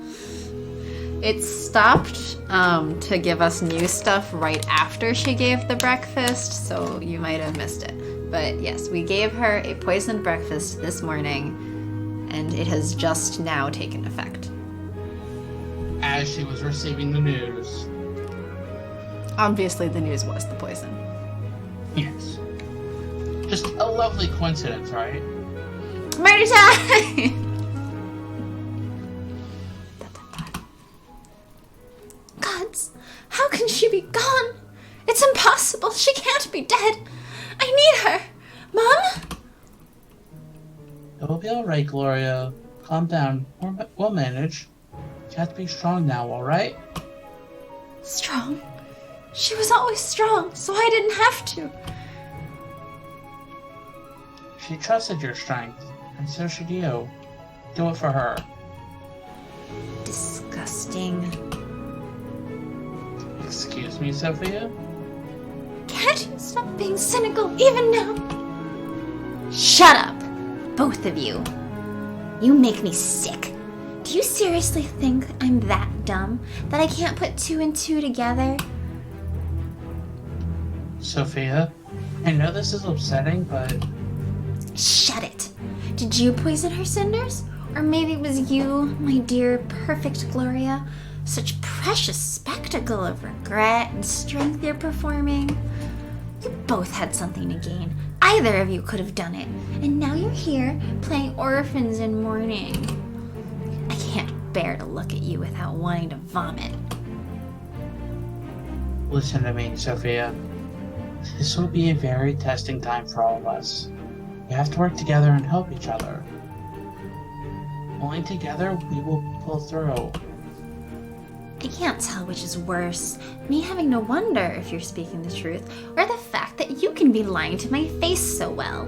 it stopped to give us new stuff right after she gave the breakfast, so you might have missed it. But yes, we gave her a poisoned breakfast this morning, and it has just now taken effect. As she was receiving the news. Obviously, the news was the poison. Yes. Just a lovely coincidence, right? Murder time! Gods, how can she be gone? It's impossible. She can't be dead. I need her. Mom? It'll be alright, Gloria. Calm down. We'll manage. You have to be strong now, alright? Strong? She was always strong, so I didn't have to. She trusted your strength, and so should you. Do it for her. Disgusting. Excuse me, Sophia? Can't you stop being cynical even now? Shut up, both of you. You make me sick. Do you seriously think I'm that dumb that I can't put two and two together? Sophia, I know this is upsetting, but Shut it. Did you poison her, Cinders? Or maybe it was you, my dear perfect Gloria? Such precious spectacle of regret and strength you're performing. You both had something to gain. Either of you could have done it. And now you're here, playing orphans in mourning. I can't bear to look at you without wanting to vomit. listen to me, Sophia. This will be a very testing time for all of us. We have to work together and help each other. Only together we will pull through. I can't tell which is worse, me having to wonder if you're speaking the truth, or the fact that you can be lying to my face so well.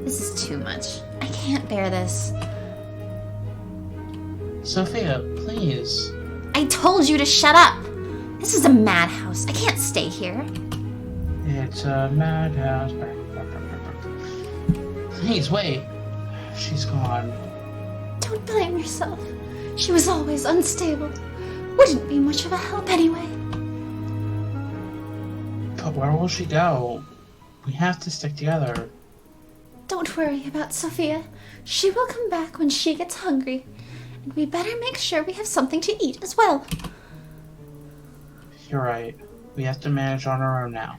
This is too much. I can't bear this. Sophia, please. I told you to shut up! This is a madhouse. I can't stay here. It's a madhouse. Please, wait. She's gone. Don't blame yourself. She was always unstable. Wouldn't be much of a help anyway. But where will she go? We have to stick together. Don't worry about Sophia. She will come back when she gets hungry. And we better make sure we have something to eat as well. You're right. We have to manage on our own now.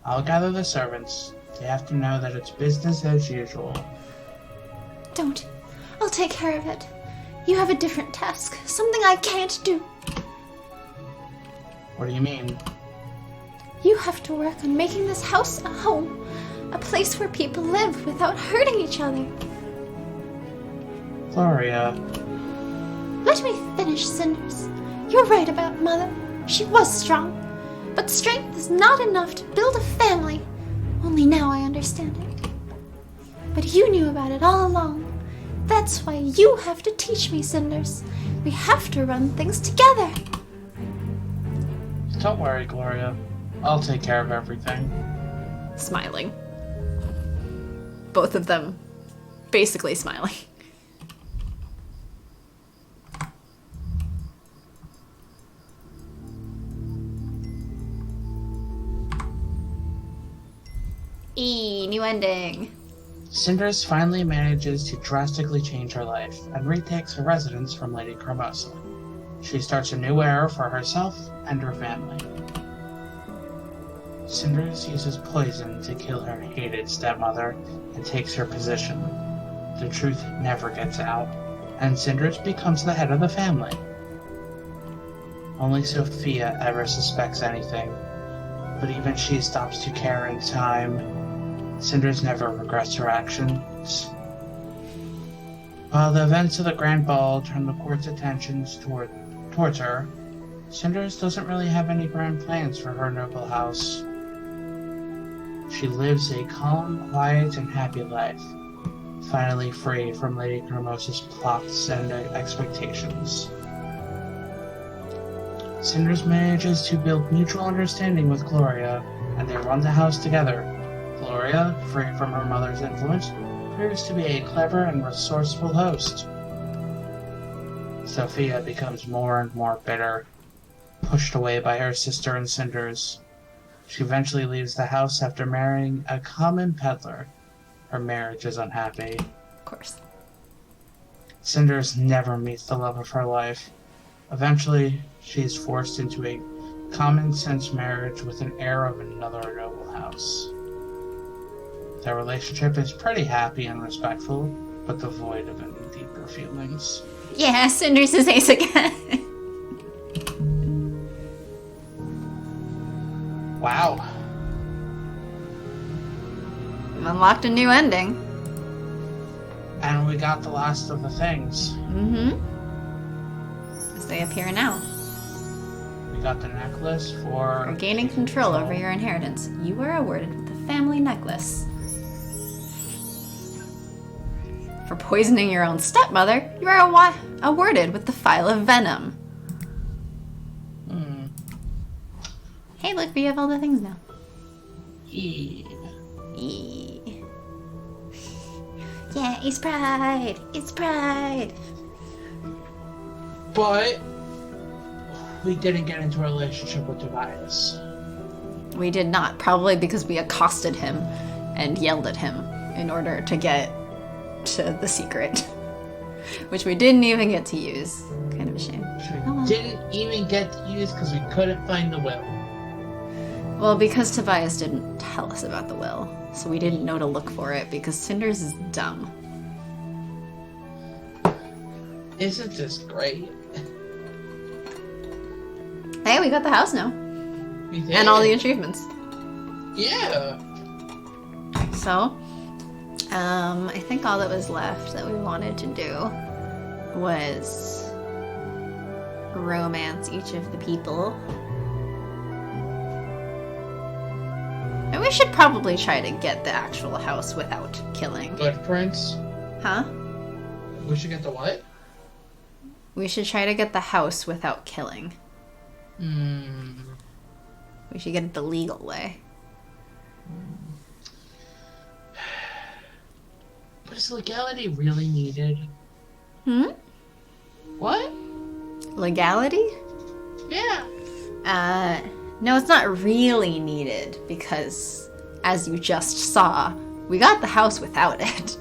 I'll gather the servants. They have to know that it's business as usual. Don't. I'll take care of it. You have a different task. Something I can't do. What do you mean? You have to work on making this house a home. A place where people live without hurting each other. Gloria. Let me finish, Cinders. You're right about Mother. She was strong. But strength is not enough to build a family. Only now I understand it. But you knew about it all along. That's why you have to teach me, Cinders. We have to run things together. Don't worry, Gloria. I'll take care of everything. Smiling. Both of them basically smiling. New ending. Cinders finally manages to drastically change her life and retakes her residence from Lady Cremosa. She starts a new era for herself and her family. Cinders uses poison to kill her hated stepmother and takes her position. The truth never gets out, and Cinders becomes the head of the family. Only Sophia ever suspects anything, but even she stops to care in time. Cinders never regrets her actions. While the events of the Grand Ball turn the court's attentions towards her, Cinders doesn't really have any grand plans for her noble house. She lives a calm, quiet, and happy life, finally free from Lady Cremosa's plots and expectations. Cinders manages to build mutual understanding with Gloria, and they run the house together. Gloria, free from her mother's influence, proves to be a clever and resourceful host. Sophia becomes more and more bitter, pushed away by her sister and Cinders. She eventually leaves the house after marrying a common peddler. Her marriage is unhappy. Of course. Cinders never meets the love of her life. Eventually, she is forced into a common-sense marriage with an heir of another noble house. Their relationship is pretty happy and respectful, but devoid of any deeper feelings. Yeah, Cinders is ace again. Wow. We've unlocked a new ending. And we got the last of the things. Mm-hmm. As they appear now. We got the necklace for... For gaining control over your inheritance, you were awarded with the family necklace. For poisoning your own stepmother, you are awarded with the Phial of Venom. Hey, look, we have all the things now. Yeah. Yeah, it's pride. It's pride. But we didn't get into a relationship with Tobias. We did not, probably because we accosted him and yelled at him in order to get to the secret, which we didn't even get to use. Kind of a shame. We didn't even get to use because we couldn't find the will. Well, because Tobias didn't tell us about the will, so we didn't know to look for it because Cinders is dumb. Isn't this great? Hey, we got the house now. We did. And all the achievements. Yeah. So, I think all that was left that we wanted to do was romance each of the people. And we should probably try to get the actual house without killing. Footprints. Huh? We should get the what? We should try to get the house without killing. We should get it the legal way. But is legality really needed? What? Legality? Yeah. No, it's not really needed because, as you just saw, we got the house without it.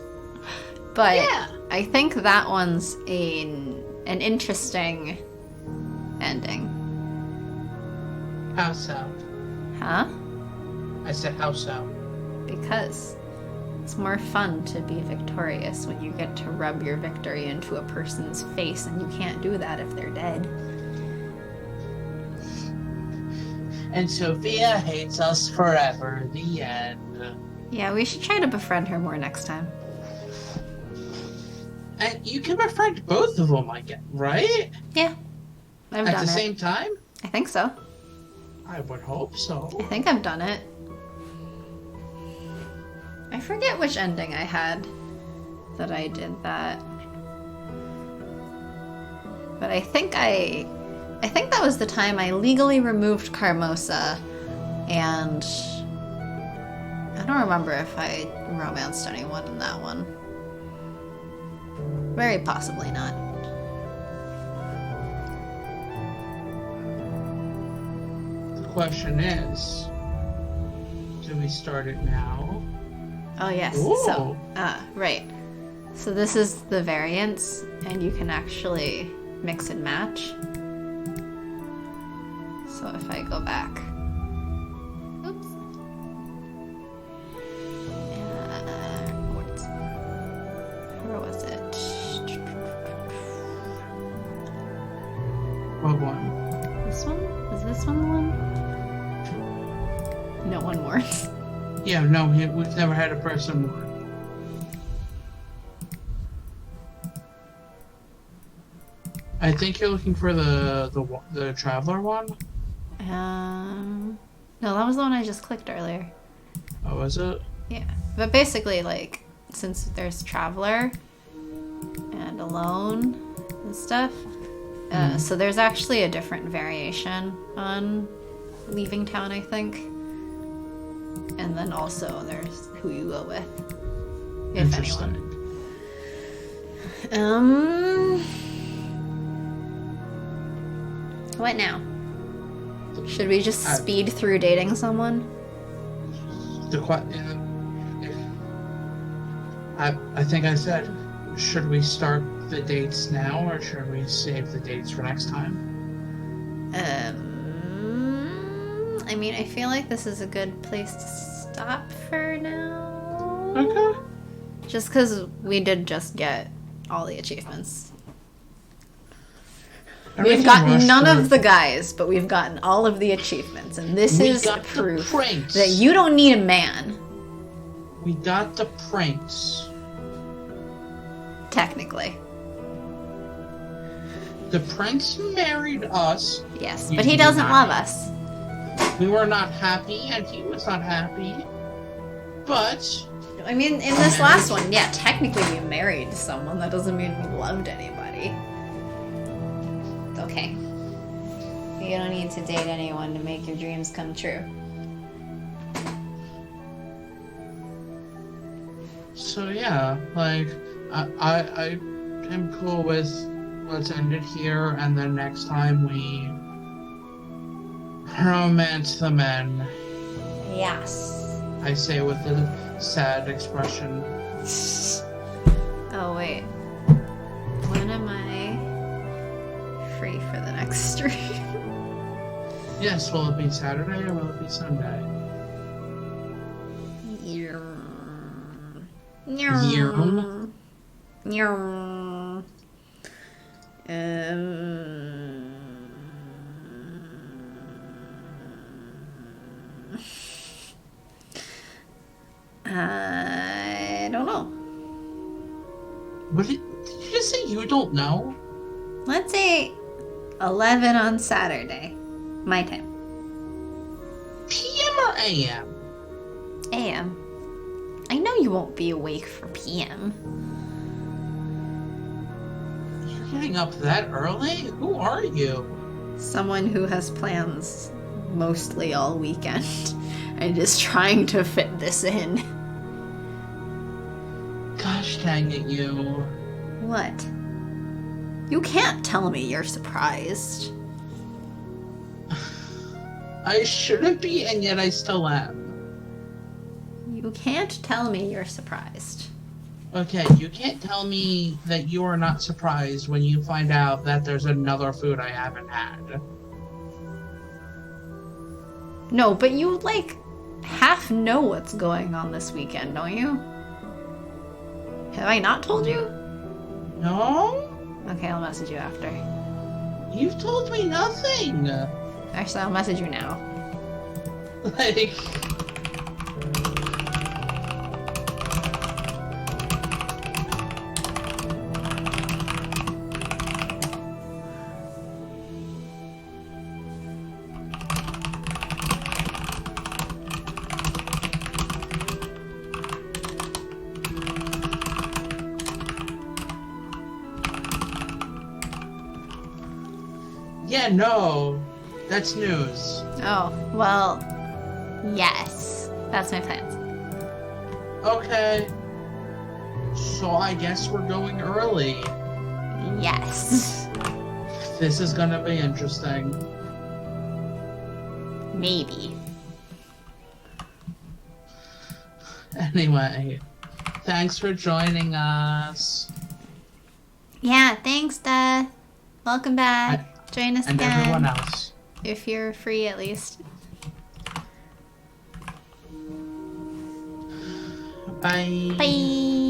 But Yeah. I think that one's an interesting ending. How so? Huh? I said how so. Because it's more fun to be victorious when you get to rub your victory into a person's face, and you can't do that if they're dead. And Sophia hates us forever. The end. Yeah, we should try to befriend her more next time. And you can befriend both of them, I guess, right? Yeah. I've At done the it. same time? I think so. I would hope so. I think I've done it. I forget which ending I had that I did that. But I think that was the time I legally removed Carmosa, and I don't remember if I romanced anyone in that one. Very possibly not. The question is, do we start it now? Oh yes. Ooh. So, right. So this is the variants, and you can actually mix and match. So if I go back, oops. Where was it? What one? This one? Is this one the one? No one more. Yeah, no, we've never had a person more. I think you're looking for the traveler one. No, that was the one I just clicked earlier. Oh, is it? Yeah, but basically, like, since there's traveler and alone and stuff, so there's actually a different variation on leaving town, I think. And then also there's who you go with. If Interesting. anyone. What now? Should we just speed through dating someone? I think I said, should we start the dates now or should we save the dates for next time? I mean, I feel like this is a good place to stop for now. Okay. Just because we did just get all the achievements. We've gotten none of the guys, but we've gotten all of the achievements. And this is proof that you don't need a man. We got the pranks. Technically. The prince married us. Yes, but he doesn't love us. We were not happy, and he was not happy. But I mean, in this last one, yeah, technically we married someone. That doesn't mean we loved anybody. It's okay. You don't need to date anyone to make your dreams come true. so yeah, like I am cool with let's end it here, and then next time we romance the men. Yes. I say with a sad expression. Oh, wait. When am I free for the next stream? Yes, will it be Saturday or will it be Sunday? I don't know. Did you just say you don't know? Let's say 11 on Saturday. My time. PM or AM? AM. I know you won't be awake for PM. You're getting up that early? Who are you? Someone who has plans mostly all weekend and is trying to fit this in. Gosh dang it, you. What? You can't tell me you're surprised. I shouldn't be, and yet I still am. You can't tell me you're surprised. Okay, you can't tell me that you are not surprised when you find out that there's another food I haven't had. No, but you, like, half know what's going on this weekend, don't you? Have I not told you? No? Okay, I'll message you after. You've told me nothing! Actually, I'll message you now. Like... Yeah, no. That's news. Oh, well, yes. That's my plans. Okay. So I guess we're going early. Yes. This is gonna be interesting. Maybe. Anyway, thanks for joining us. Yeah, thanks, Death. Welcome back. Join us And again. everyone else. If you're free, at least. Bye. Bye.